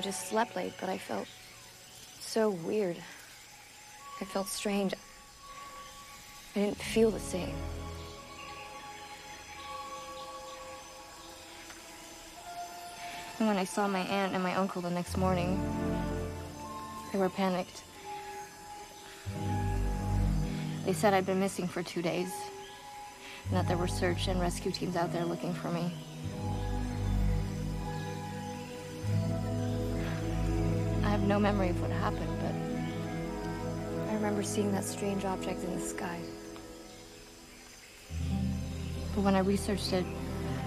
just slept late, but I felt so weird. I felt strange. I didn't feel the same. And when I saw my aunt and my uncle the next morning, they were panicked. They said I'd been missing for 2 days, and that there were search and rescue teams out there looking for me. I have no memory of what happened, but I remember seeing that strange object in the sky. But when I researched it,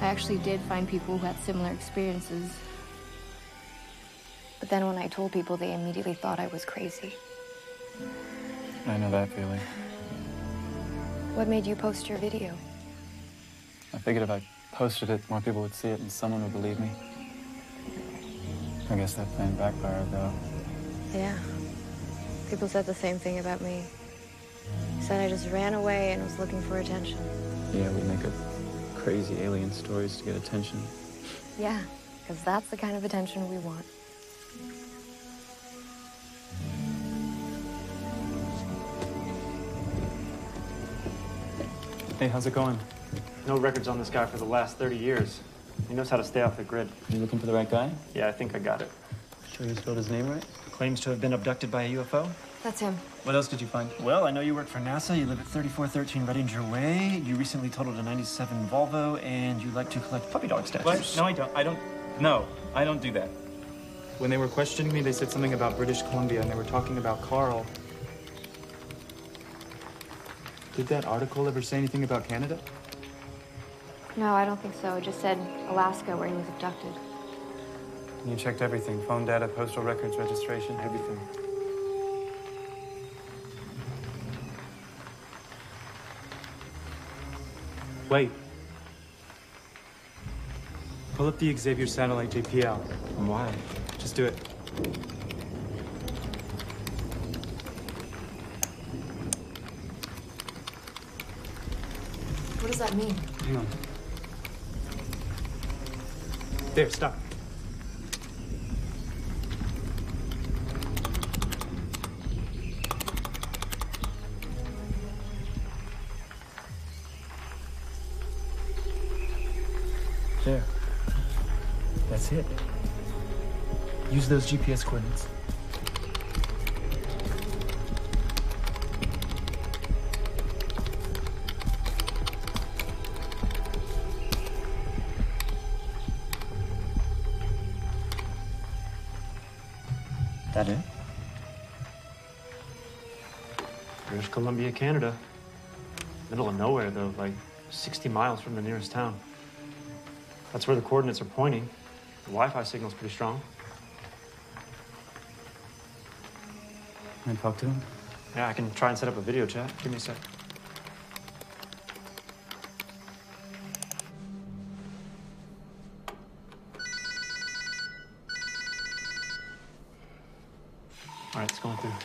I actually did find people who had similar experiences. But then when I told people, they immediately thought I was crazy. I know that feeling. What made you post your video? I figured if I posted it, more people would see it and someone would believe me. I guess that plan backfired, though. Yeah. People said the same thing about me. Said I just ran away and was looking for attention. Yeah, we make up crazy alien stories to get attention. Yeah, because that's the kind of attention we want. Hey, how's it going? No records on this guy for the last 30 years. He knows how to stay off the grid. You looking for the right guy? Yeah, I think I got it. Sure you spelled his name right? Claims to have been abducted by a UFO. That's him. What else did you find? Well, I know you work for NASA. You live at 3413 Redinger Way. You recently totaled a 97 Volvo, and you like to collect puppy dog statues. What? No, I don't. No, I don't do that. When they were questioning me, they said something about British Columbia, and they were talking about Carl. Did that article ever say anything about Canada? No, I don't think so. It just said Alaska, where he was abducted. You checked everything. Phone data, postal records, registration, everything. Wait. Pull up the Xavier satellite JPL. And why? Just do it. What does that mean? Hang on. There, stop. There. That's it. Use those GPS coordinates. That it? British Columbia, Canada. Middle of nowhere, though, like 60 miles from the nearest town. That's where the coordinates are pointing. The Wi-Fi signal's pretty strong. Can I talk to him? Yeah, I can try and set up a video chat. Give me a sec. All right, it's going through here.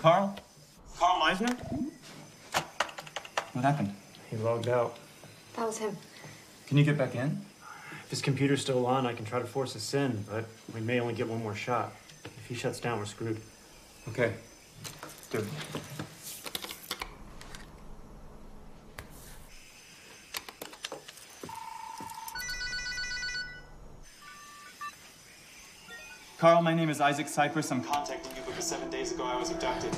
Carl? Carl Meisner? What happened? He logged out. That was him. Can you get back in? If his computer's still on, I can try to force us in, but we may only get one more shot. If he shuts down, we're screwed. Okay. Do it. Carl, my name is Isaac Cypress. I'm contacting you because 7 days ago I was abducted.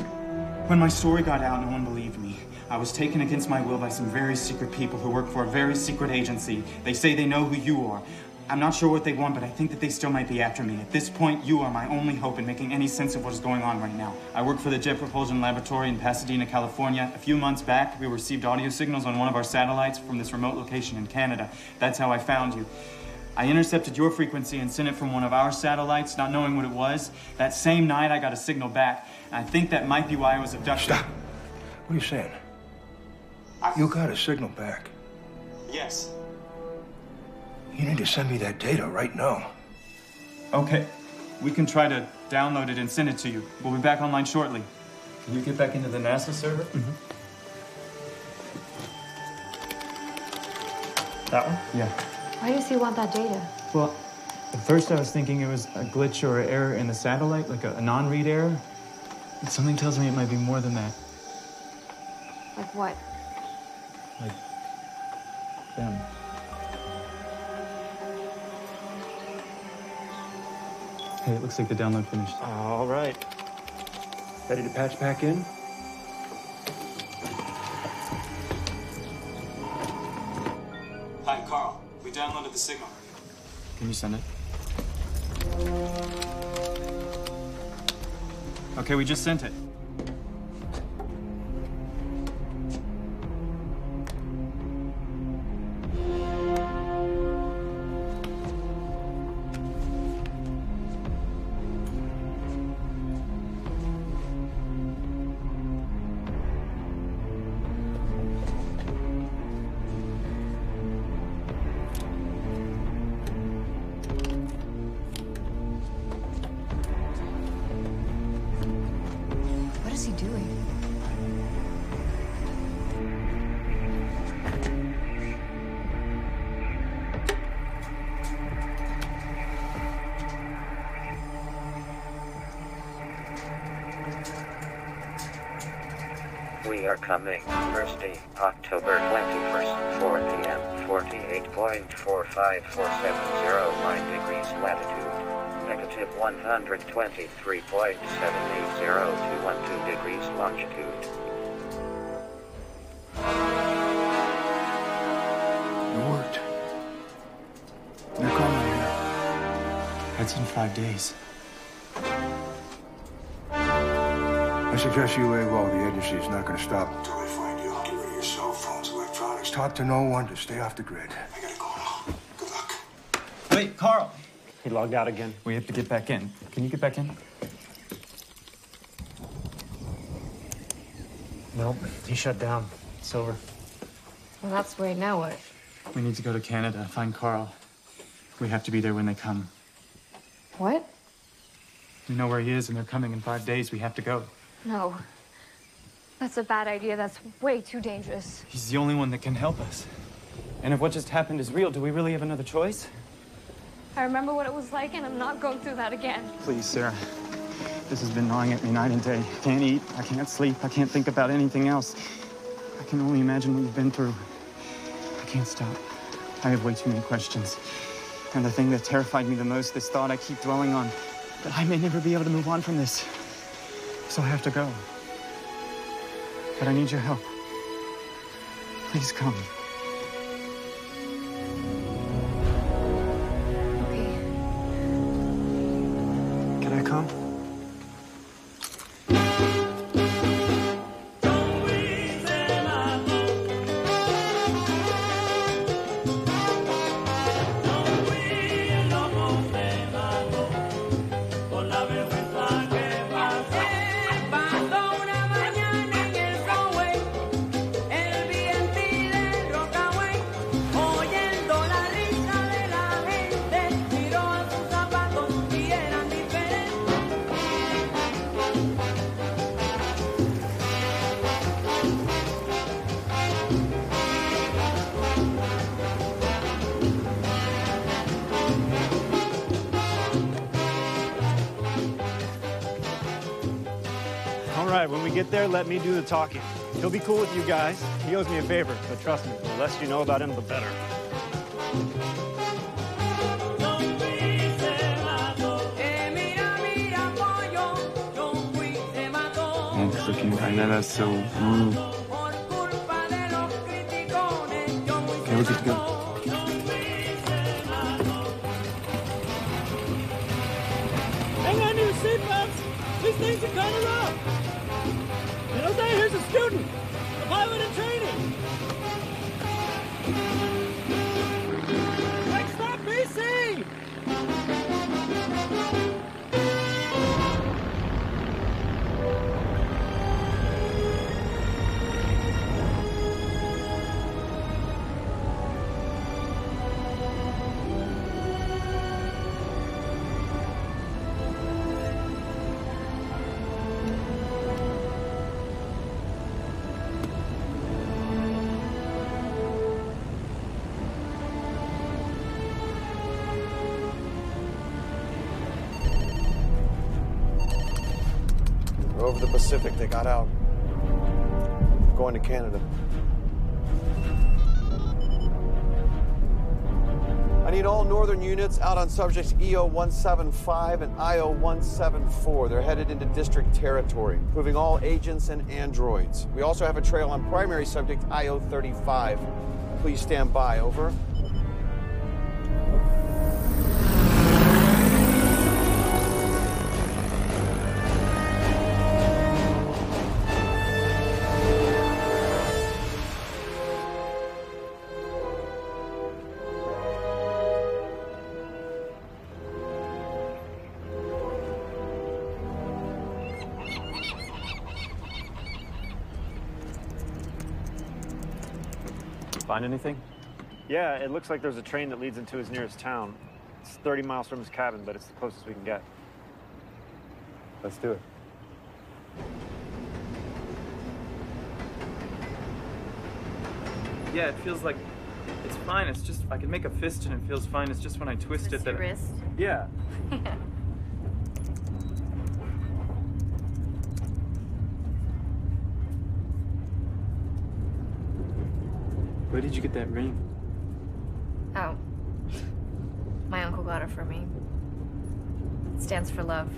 When my story got out, no one believed me. I was taken against my will by some very secret people who work for a very secret agency. They say they know who you are. I'm not sure what they want, but I think that they still might be after me. At this point, you are my only hope in making any sense of what is going on right now. I work for the Jet Propulsion Laboratory in Pasadena, California. A few months back, we received audio signals on one of our satellites from this remote location in Canada. That's how I found you. I intercepted your frequency and sent it from one of our satellites, not knowing what it was. That same night, I got a signal back. And I think that might be why I was abducted. Stop. What are you saying? You got a signal back. Yes. You need to send me that data right now. Okay. We can try to download it and send it to you. We'll be back online shortly. Can you get back into the NASA server? Mm-hmm. That one? Yeah. Why does he want that data? Well, at first I was thinking it was a glitch or an error in the satellite, like a non-read error. But something tells me it might be more than that. Like what? Like them. Hey, it looks like the download finished. All right. Ready to patch back in? Hi, Carl. We downloaded the signal. Can you send it? Okay, we just sent it. What is he doing? We are coming. Thursday, October 21st, 4 p.m. 48.45470 degrees latitude. Negative 123.780 degrees longitude. It worked. They're coming here. That's in 5 days. I suggest you leave all the agency. It's not going to stop until they find you. Get rid of your cell phones, electronics. Talk to no one. Just stay off the grid. I gotta go now. Good luck. Wait, Carl. He logged out again. We have to get back in. Can you get back in? Nope, he shut down. It's over. Well, that's great. Now what? We need to go to Canada, find Carl. We have to be there when they come. What? We know where he is, and they're coming in 5 days. We have to go. No. That's a bad idea. That's way too dangerous. He's the only one that can help us. And if what just happened is real, do we really have another choice? I remember what it was like, and I'm not going through that again. Please, Sarah. This has been gnawing at me night and day. I can't eat. I can't sleep. I can't think about anything else. I can only imagine what you've been through. I can't stop. I have way too many questions. And the thing that terrified me the most, this thought I keep dwelling on, that I may never be able to move on from this. So I have to go. But I need your help. Please come. Can I come? All right, when we get there, let me do the talking. He'll be cool with you guys. He owes me a favor, but trust me, the less you know about him, the better. Thanks, looking. I know that's so rude. Okay, we're good to go. Hang on to your seatbelts. These things are kind of rough. You know, say, here's a student, a pilot in training. Next stop, BC. over the Pacific. They got out. Going to Canada. I need all northern units out on subjects EO-175 and IO-174. They're headed into district territory, moving all agents and androids. We also have a trail on primary subject IO-35. Please stand by. Over. Find anything? Yeah, it looks like there's a train that leads into his nearest town. It's 30 miles from his cabin, but it's the closest we can get. Let's do it. Yeah, it feels like it's fine. It's just I can make a fist and it feels fine. It's just when I twist it that your wrist? Yeah. Where did you get that ring? Oh. My uncle got it for me. It stands for love.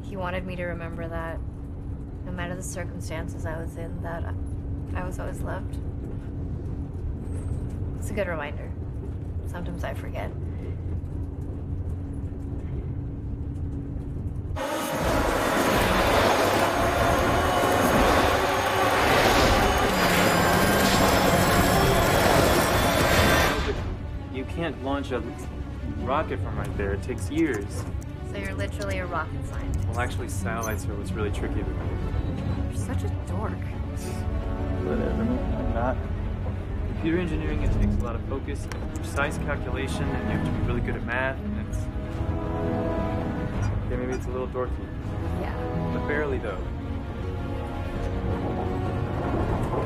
He wanted me to remember that, no matter the circumstances I was in, that I was always loved. It's a good reminder. Sometimes I forget. You can't launch a rocket from right there. It takes years. So you're literally a rocket scientist. Well, actually, satellites are what's really tricky about it. You're such a dork. Whatever. I'm not. Computer engineering, it takes a lot of focus and precise calculation, and you have to be really good at math, and it's... Okay, maybe it's a little dorky. Yeah. But barely, though.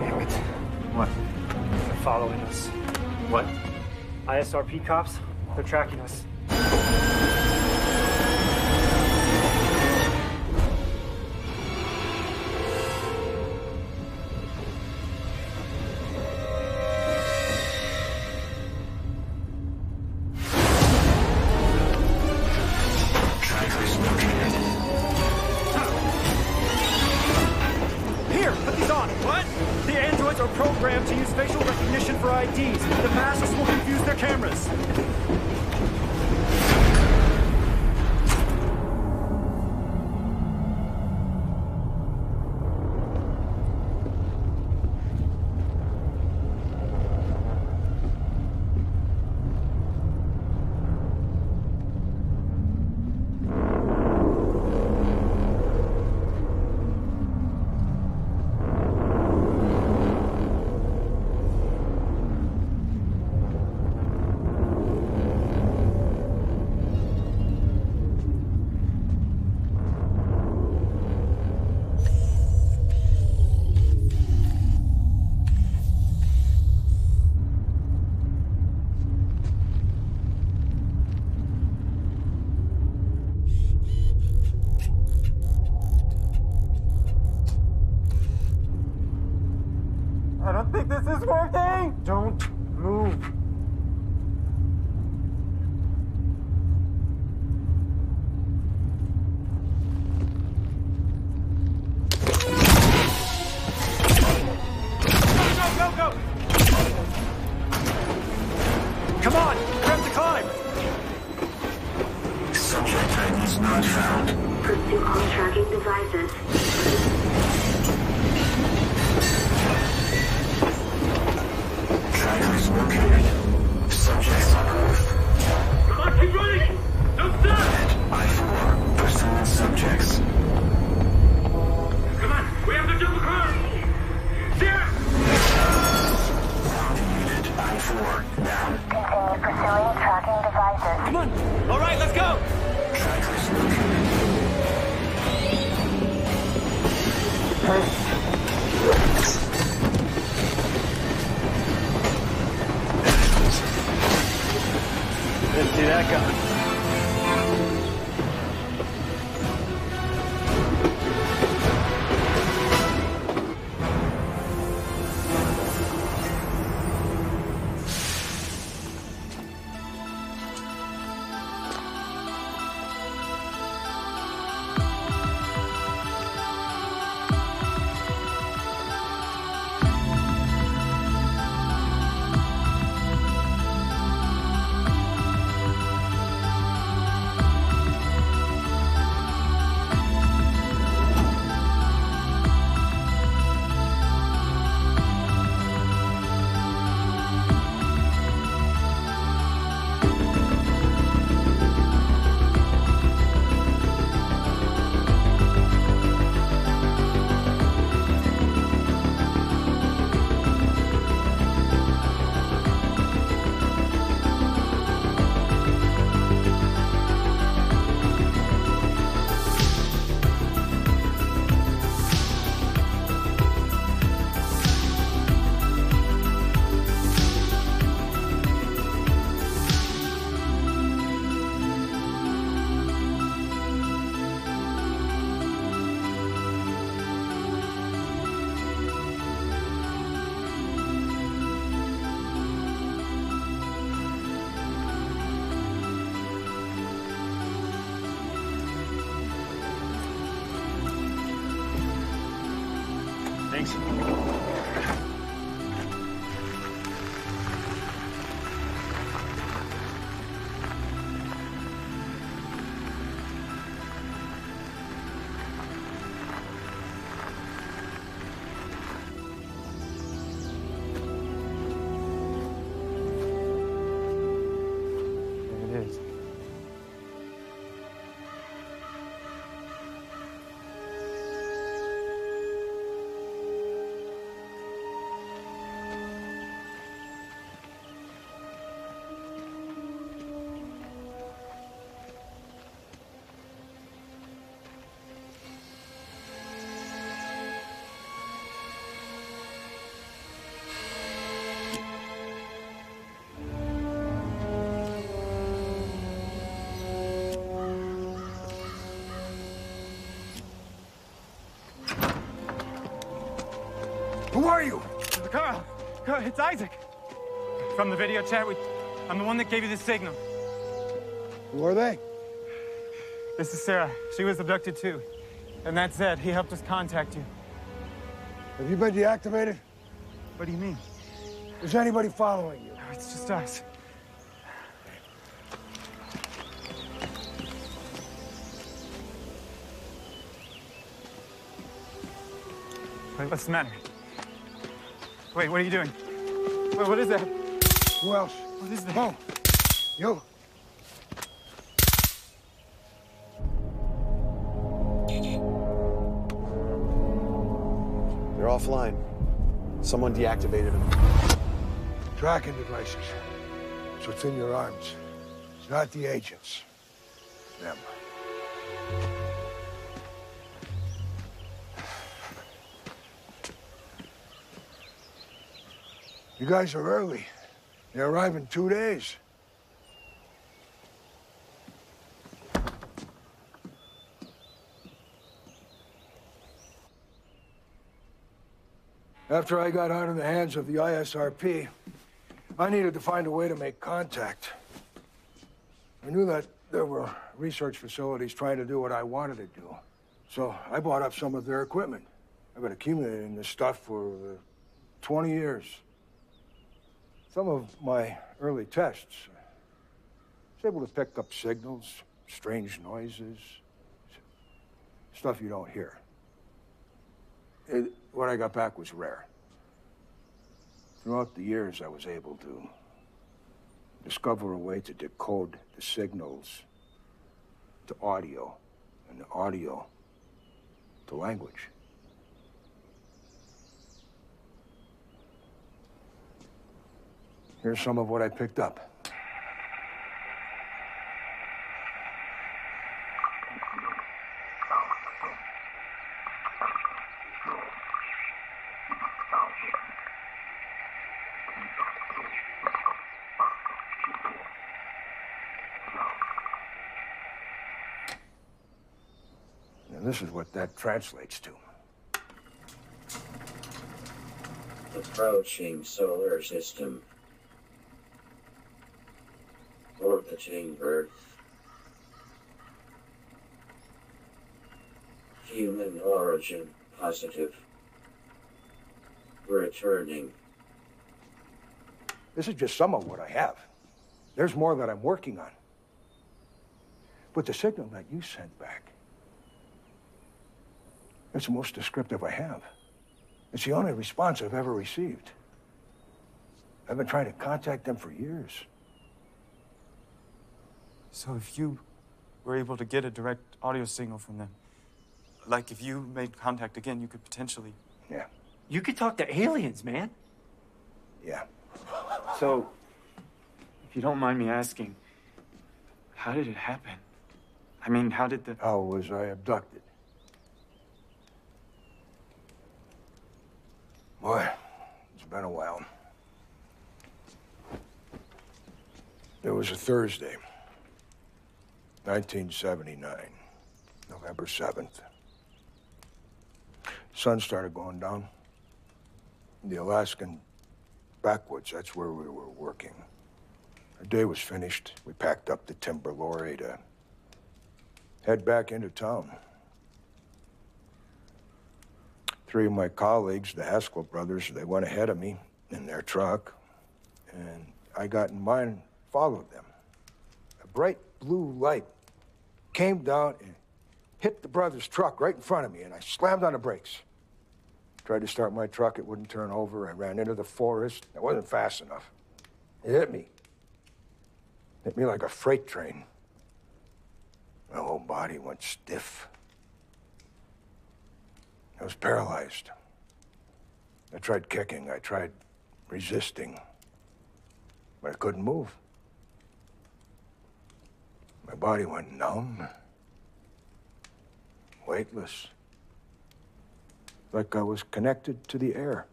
Damn it. What? They're following us. What? ISRP cops? They're tracking us. Here, put these on. What? The androids are programmed to use facial recognition for IDs. The masks will confuse their cameras. I don't think this is working! Don't move. Go, go, go! Come on! We have to climb! Subject IDs not found. Pursue all tracking devices. Trackers located. Subjects on Earth. Come on, keep running! Don't stop! I-4, pursuing subjects. Come on, we have to jump across! Sarah! Ground unit I-4, down. Continue pursuing tracking devices. Come on! All right, let's go! Trackers located. Didn't see that coming. Thanks. There it is. Who are you? Carl, it's Isaac. From the video chat, I'm the one that gave you the signal. Who are they? This is Sarah. She was abducted too. And that's Zed. He helped us contact you. Have you been deactivated? What do you mean? Is anybody following you? It's just us. Wait, what's the matter? Wait, what are you doing? Wait, what is that? Who else? What is that? Oh, you. They're offline. Someone deactivated them. Tracking devices. So it's in your arms. It's not the agents. Them. You guys are early. They arrive in 2 days. After I got out of the hands of the ISRP, I needed to find a way to make contact. I knew that there were research facilities trying to do what I wanted to do. So I bought up some of their equipment. I've been accumulating this stuff for 20 years. Some of my early tests, I was able to pick up signals, strange noises, stuff you don't hear. What I got back was rare. Throughout the years, I was able to discover a way to decode the signals to audio, and the audio to language. Here's some of what I picked up. And this is what that translates to. Approaching solar system. Orbiting Earth. Human origin positive. Returning. This is just some of what I have. There's more that I'm working on. But the signal that you sent back, it's the most descriptive I have. It's the only response I've ever received. I've been trying to contact them for years. So if you were able to get a direct audio signal from them, like if you made contact again, you could potentially... Yeah. You could talk to aliens, man. Yeah. So, if you don't mind me asking, how did it happen? I mean, how did the... How was I abducted? Boy, it's been a while. It was a Thursday, 1979, November 7th. Sun started going down. The Alaskan backwoods, that's where we were working. Our day was finished. We packed up the timber lorry to head back into town. Three of my colleagues, the Haskell brothers, they went ahead of me in their truck, and I got in mine and followed them. A bright blue light came down and hit the brothers' truck right in front of me, and I slammed on the brakes. Tried to start my truck, it wouldn't turn over. I ran into the forest. I wasn't fast enough. It hit me. Hit me like a freight train. My whole body went stiff. I was paralyzed. I tried kicking, I tried resisting, but I couldn't move. My body went numb, weightless, like I was connected to the air.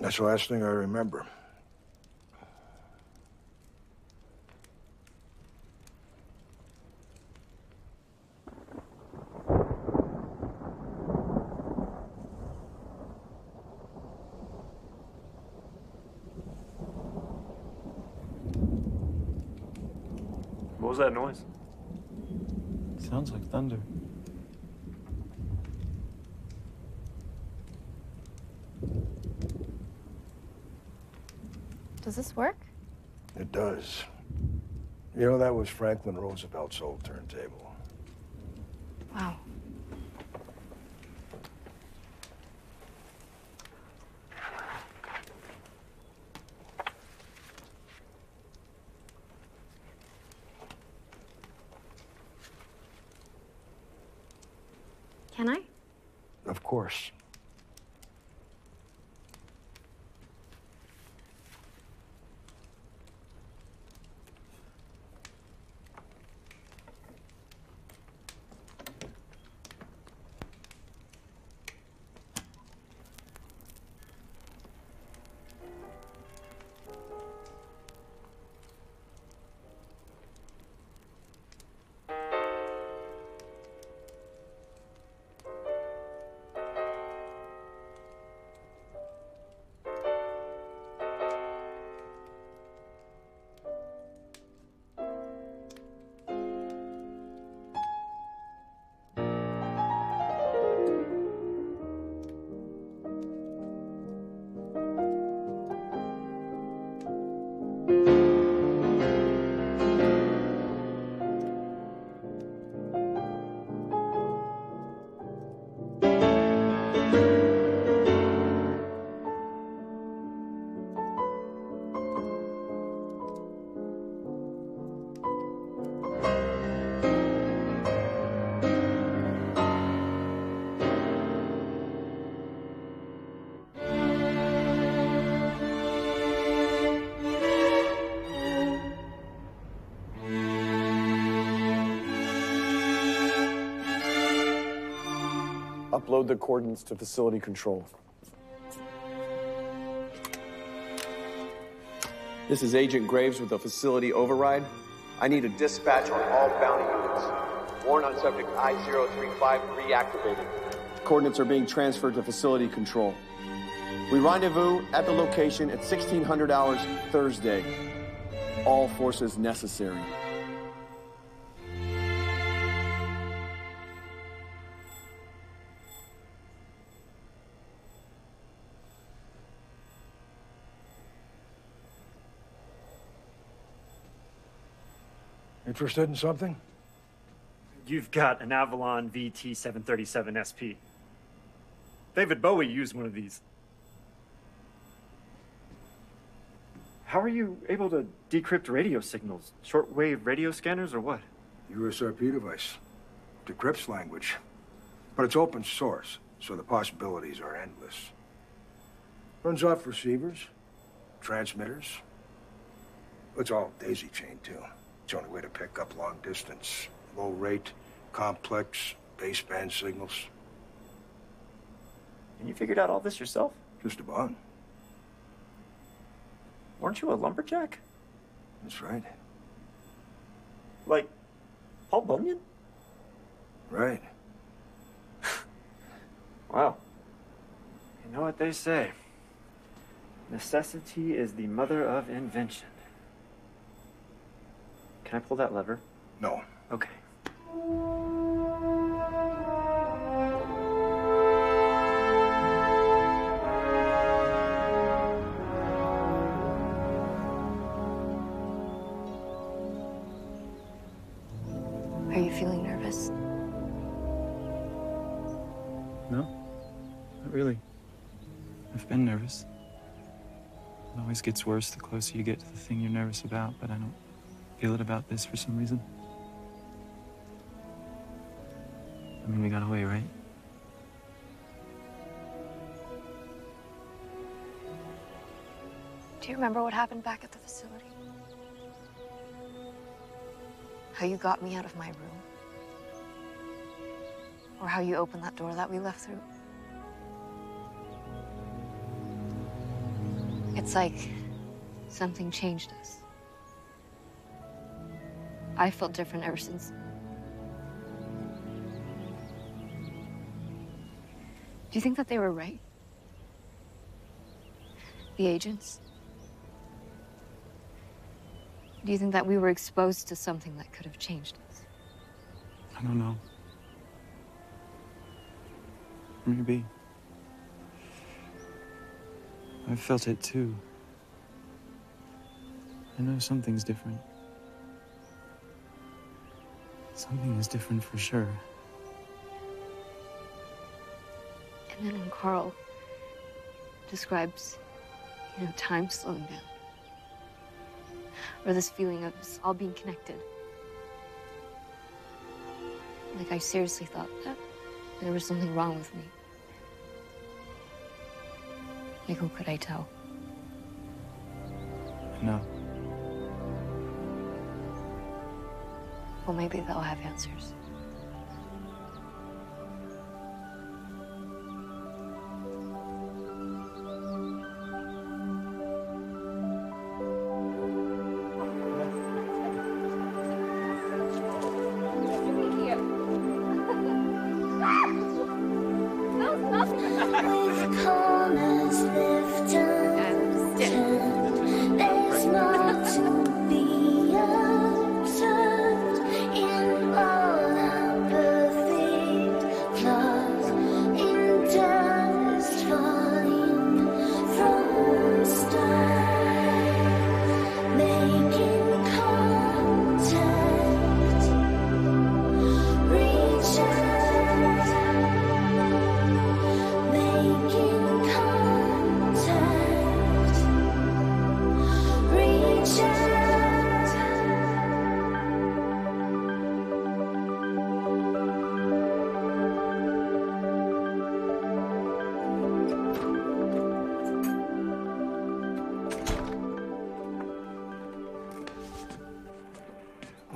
That's the last thing I remember. What was that noise? Sounds like thunder. Does this work? It does. You know, that was Franklin Roosevelt's old turntable. Wow. Can I? Of course. Upload the coordinates to facility control. This is Agent Graves with the facility override. I need a dispatch on all bounty units. Warrant on subject I-035 reactivated. Coordinates are being transferred to facility control. We rendezvous at the location at 1600 hours Thursday. All forces necessary. Interested in something? You've got an Avalon VT-737 SP. David Bowie used one of these. How are you able to decrypt radio signals? Shortwave radio scanners or what? USRP device. Decrypts language. But it's open source, so the possibilities are endless. Runs off receivers, transmitters. It's all daisy chained too. It's the only way to pick up long distance, low rate, complex, baseband signals. And you figured out all this yourself? Just about. Weren't you a lumberjack? That's right. Like Paul Bunyan? Right. Wow. You know what they say. Necessity is the mother of invention. Can I pull that lever? No. Okay. Are you feeling nervous? No, not really. I've been nervous. It always gets worse the closer you get to the thing you're nervous about, but I don't feel it about this for some reason. I mean, we got away, right? Do you remember what happened back at the facility? How you got me out of my room? Or how you opened that door that we left through? It's like something changed us. I felt different ever since. Do you think that they were right? The agents? Do you think that we were exposed to something that could have changed us? I don't know. Maybe. I've felt it too. I know something's different. Something is different for sure. And then when Carl describes, time slowing down, or this feeling of us all being connected, like I seriously thought that there was something wrong with me. Like, who could I tell? No. Well, maybe they'll have answers. There's more to be observed in all apathy, flaws in dust falling from stars, making contact, reach out, making contact, reach out.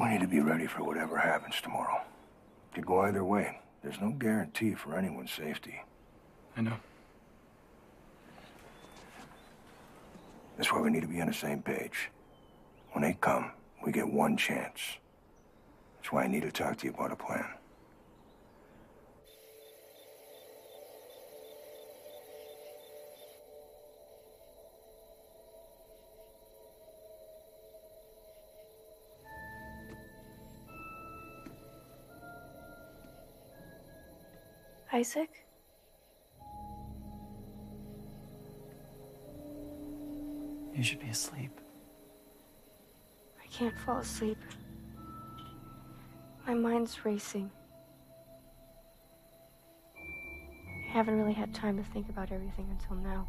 We need to be ready for whatever happens tomorrow. Could go either way. There's no guarantee for anyone's safety. I know. That's why we need to be on the same page. When they come, we get one chance. That's why I need to talk to you about a plan. Isaac? You should be asleep. I can't fall asleep. My mind's racing. I haven't really had time to think about everything until now.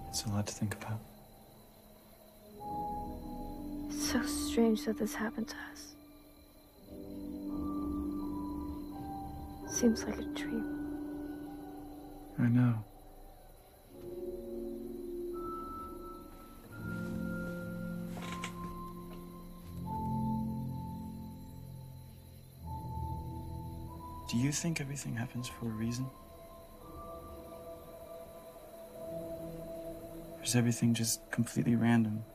It's a lot to think about. It's so strange that this happened to us. Seems like a dream. I know. Do you think everything happens for a reason? Or is everything just completely random,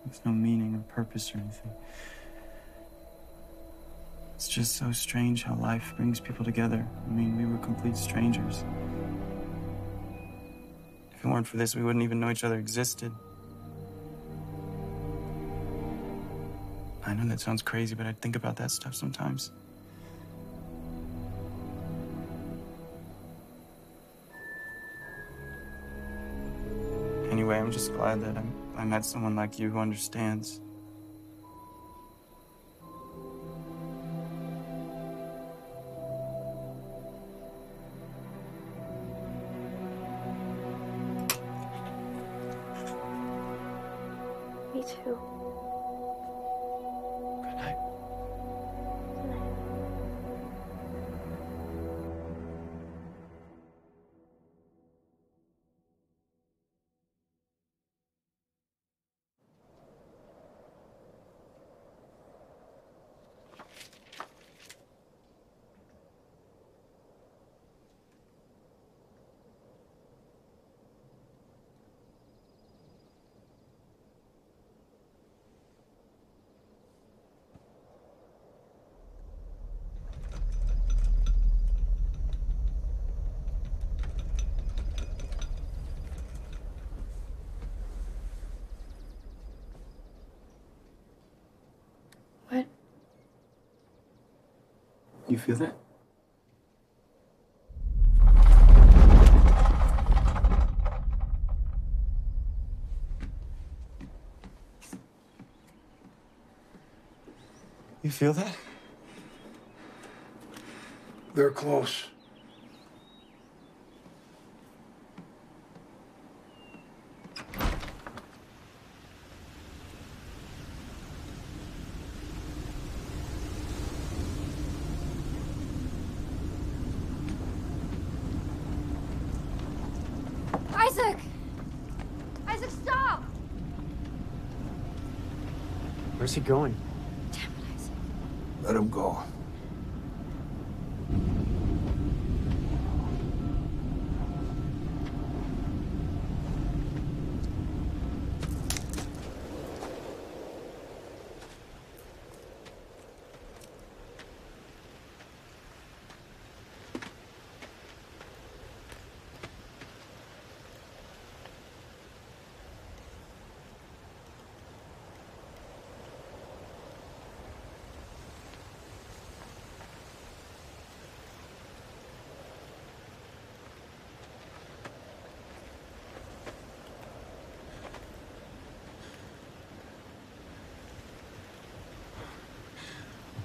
with no meaning or purpose or anything? It's just so strange how life brings people together. I mean, we were complete strangers. If it weren't for this, we wouldn't even know each other existed. I know that sounds crazy, but I think about that stuff sometimes. Anyway, I'm just glad that I met someone like you who understands. Me too. Good night. What? You feel that? You feel that? They're close. Isaac! Isaac, stop! Where's he going? Let him go.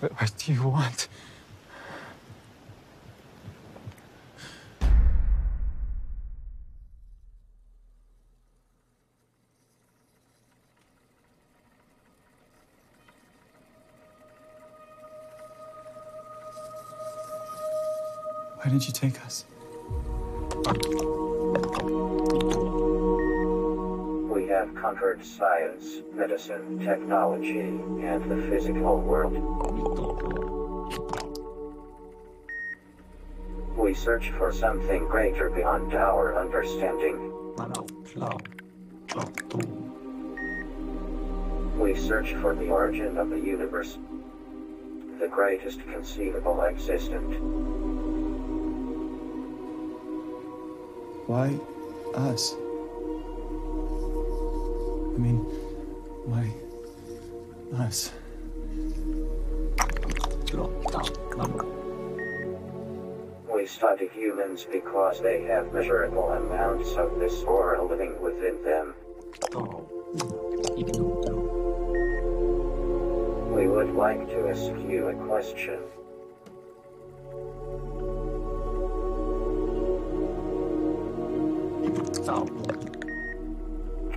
What do you want? Why did you take us? We have conquered science, medicine, technology, and the physical world. We search for something greater beyond our understanding. We search for the origin of the universe, the greatest conceivable existent. Why us? I mean, why us? We study humans because they have measurable amounts of this aura living within them. We would like to ask you a question.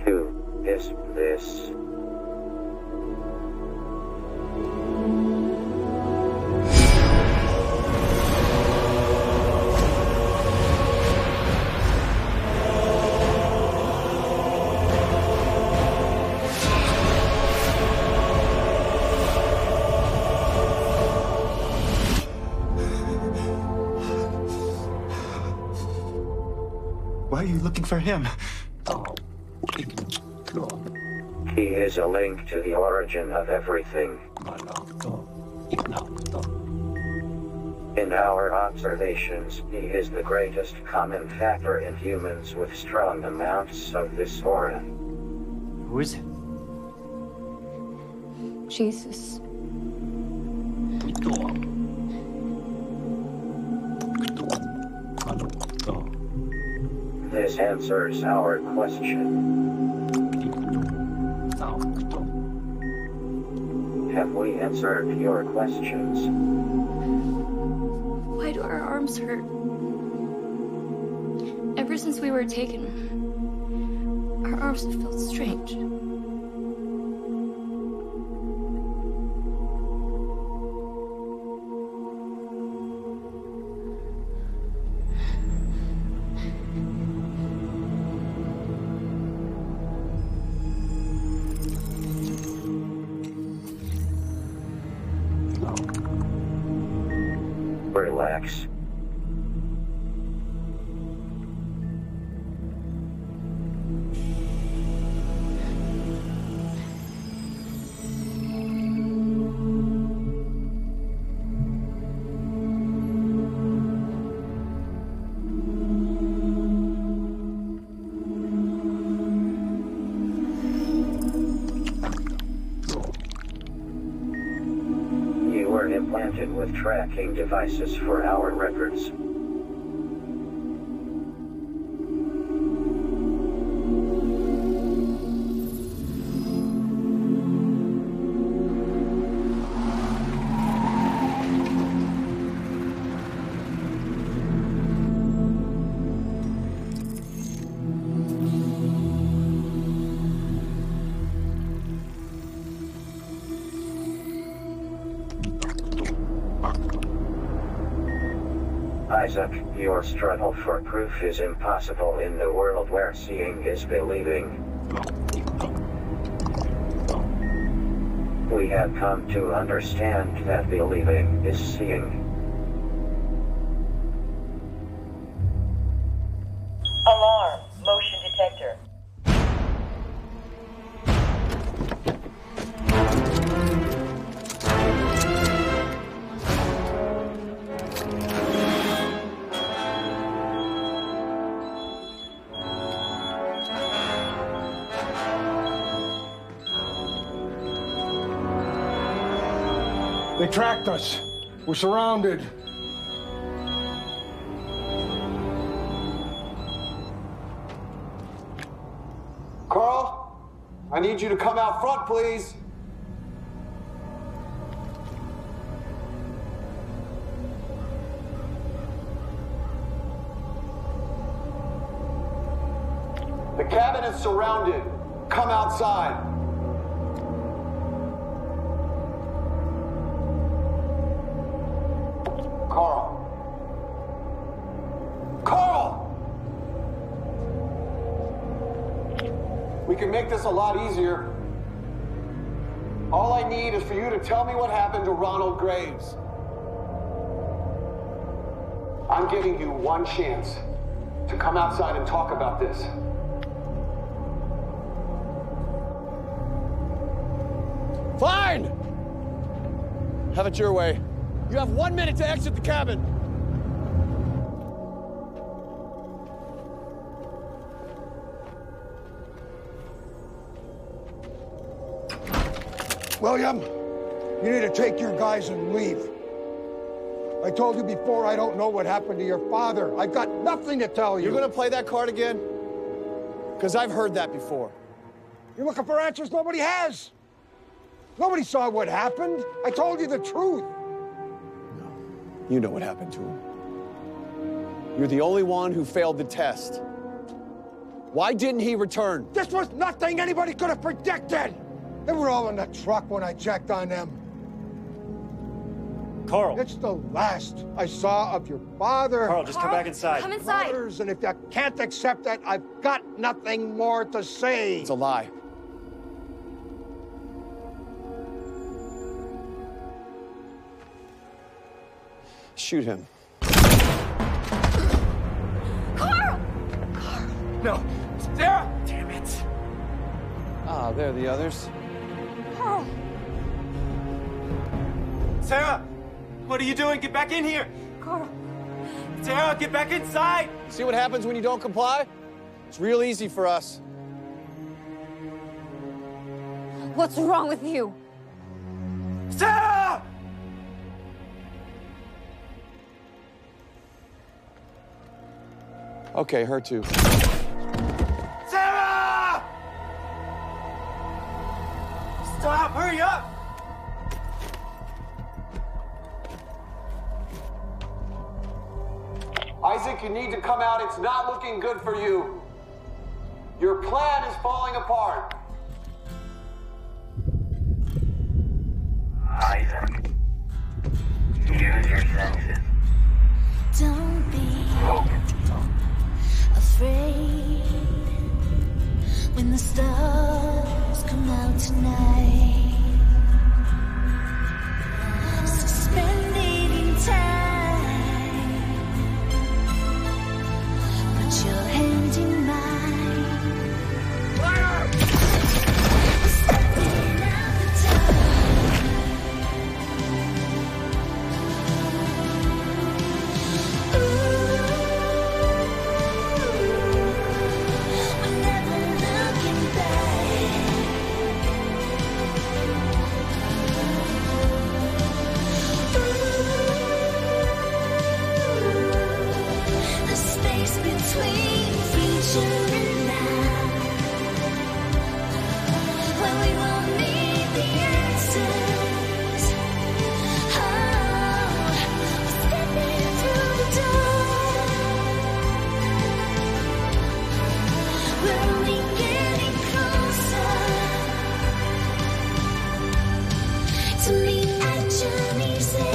Who is this? Why are you looking for him? He is a link to the origin of everything. In our observations, he is the greatest common factor in humans with strong amounts of this aura. Who is it? Jesus. This answers our question. Have we answered your questions? Why do our arms hurt? Ever since we were taken, our arms have felt strange. Relax. You were implanted with tracking devices for our records. Isaac, your struggle for proof is impossible in the world where seeing is believing. We have come to understand that believing is seeing. Alarm. Motion detector. They tracked us. We're surrounded. Carl, I need you to come out front, please. The cabin is surrounded. Come outside. We can make this a lot easier. All I need is for you to tell me what happened to Ronald Graves. I'm giving you one chance to come outside and talk about this. Fine! Have it your way. You have 1 minute to exit the cabin. William, you need to take your guys and leave. I told you before, I don't know what happened to your father. I've got nothing to tell you. You're gonna play that card again? Because I've heard that before. You're looking for answers nobody has. Nobody saw what happened. I told you the truth. No, you know what happened to him. You're the only one who failed the test. Why didn't he return? This was nothing anybody could have predicted. They were all in the truck when I checked on them. Carl. It's the last I saw of your father. Carl, just come back inside. Come inside. Brothers, and if you can't accept that, I've got nothing more to say. It's a lie. Shoot him. Carl! No. Sarah! Damn it. Ah, there are the others. Carl! Sarah! What are you doing? Get back in here! Carl! Sarah, get back inside! See what happens when you don't comply? It's real easy for us. What's wrong with you? Sarah! Okay, her too. Sarah! Stop! Hurry up! Isaac, you need to come out. It's not looking good for you. Your plan is falling apart. Isaac, use your senses. Don't be afraid when the stars come out tonight. Suspended in time. Put your hand in mine. We're stepping out the time. We're never looking back. The space between future and now, where we won't need the answers. Oh, we're stepping through the door. We're only getting closer to meet at journey's end.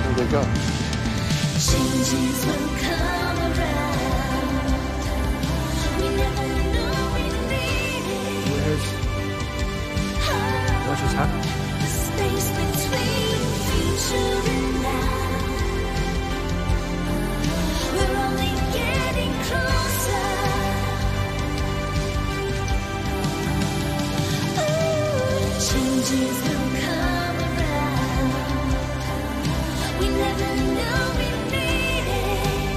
Where'd they go? Changes will come around. We never knew we needed. What just happened? The space between future and now. We're only getting closer. Ooh, changes will come around. We never knew we needed.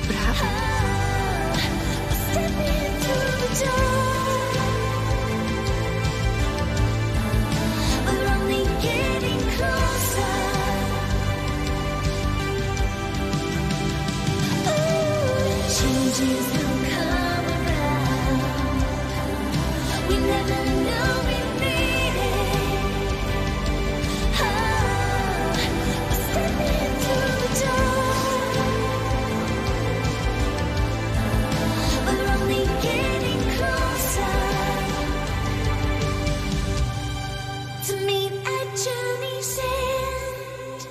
What happened? We're stepping through the door. We're only getting closer. Ooh, changes will come around. We never knew we needed. Oh, we're stepping through the door. We're only getting closer to meet at journey's end.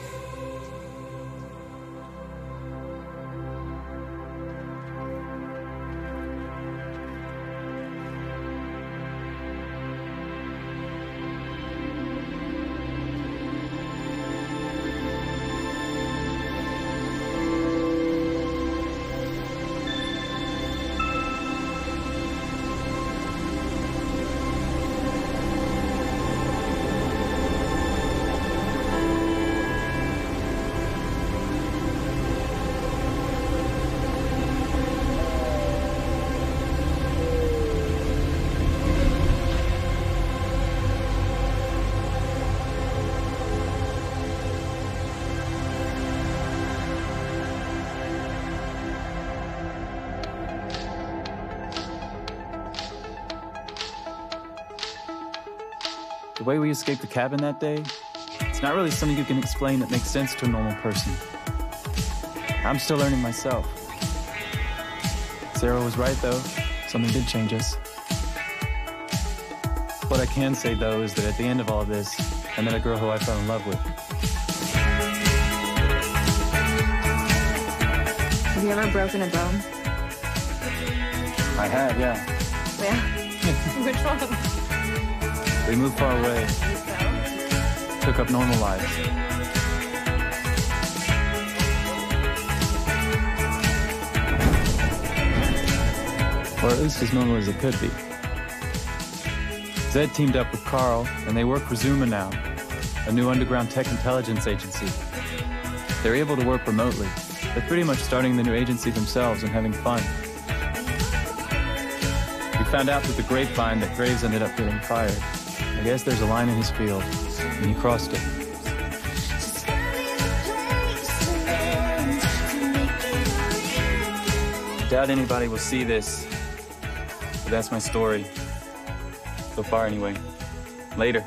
The way we escaped the cabin that day, it's not really something you can explain that makes sense to a normal person. I'm still learning myself. Sarah was right, though. Something did change us. What I can say, though, is that at the end of all this, I met a girl who I fell in love with. Have you ever broken a bone? I have, yeah. Yeah. Which one? We moved far away. Took up normal lives. Or at least as normal as it could be. Zed teamed up with Carl, and they work for Zuma now, a new underground tech intelligence agency. They're able to work remotely. They're pretty much starting the new agency themselves and having fun. We found out through the grapevine that Graves ended up getting fired. I guess there's a line in his field, and he crossed it. Doubt anybody will see this, but that's my story. So far, anyway. Later.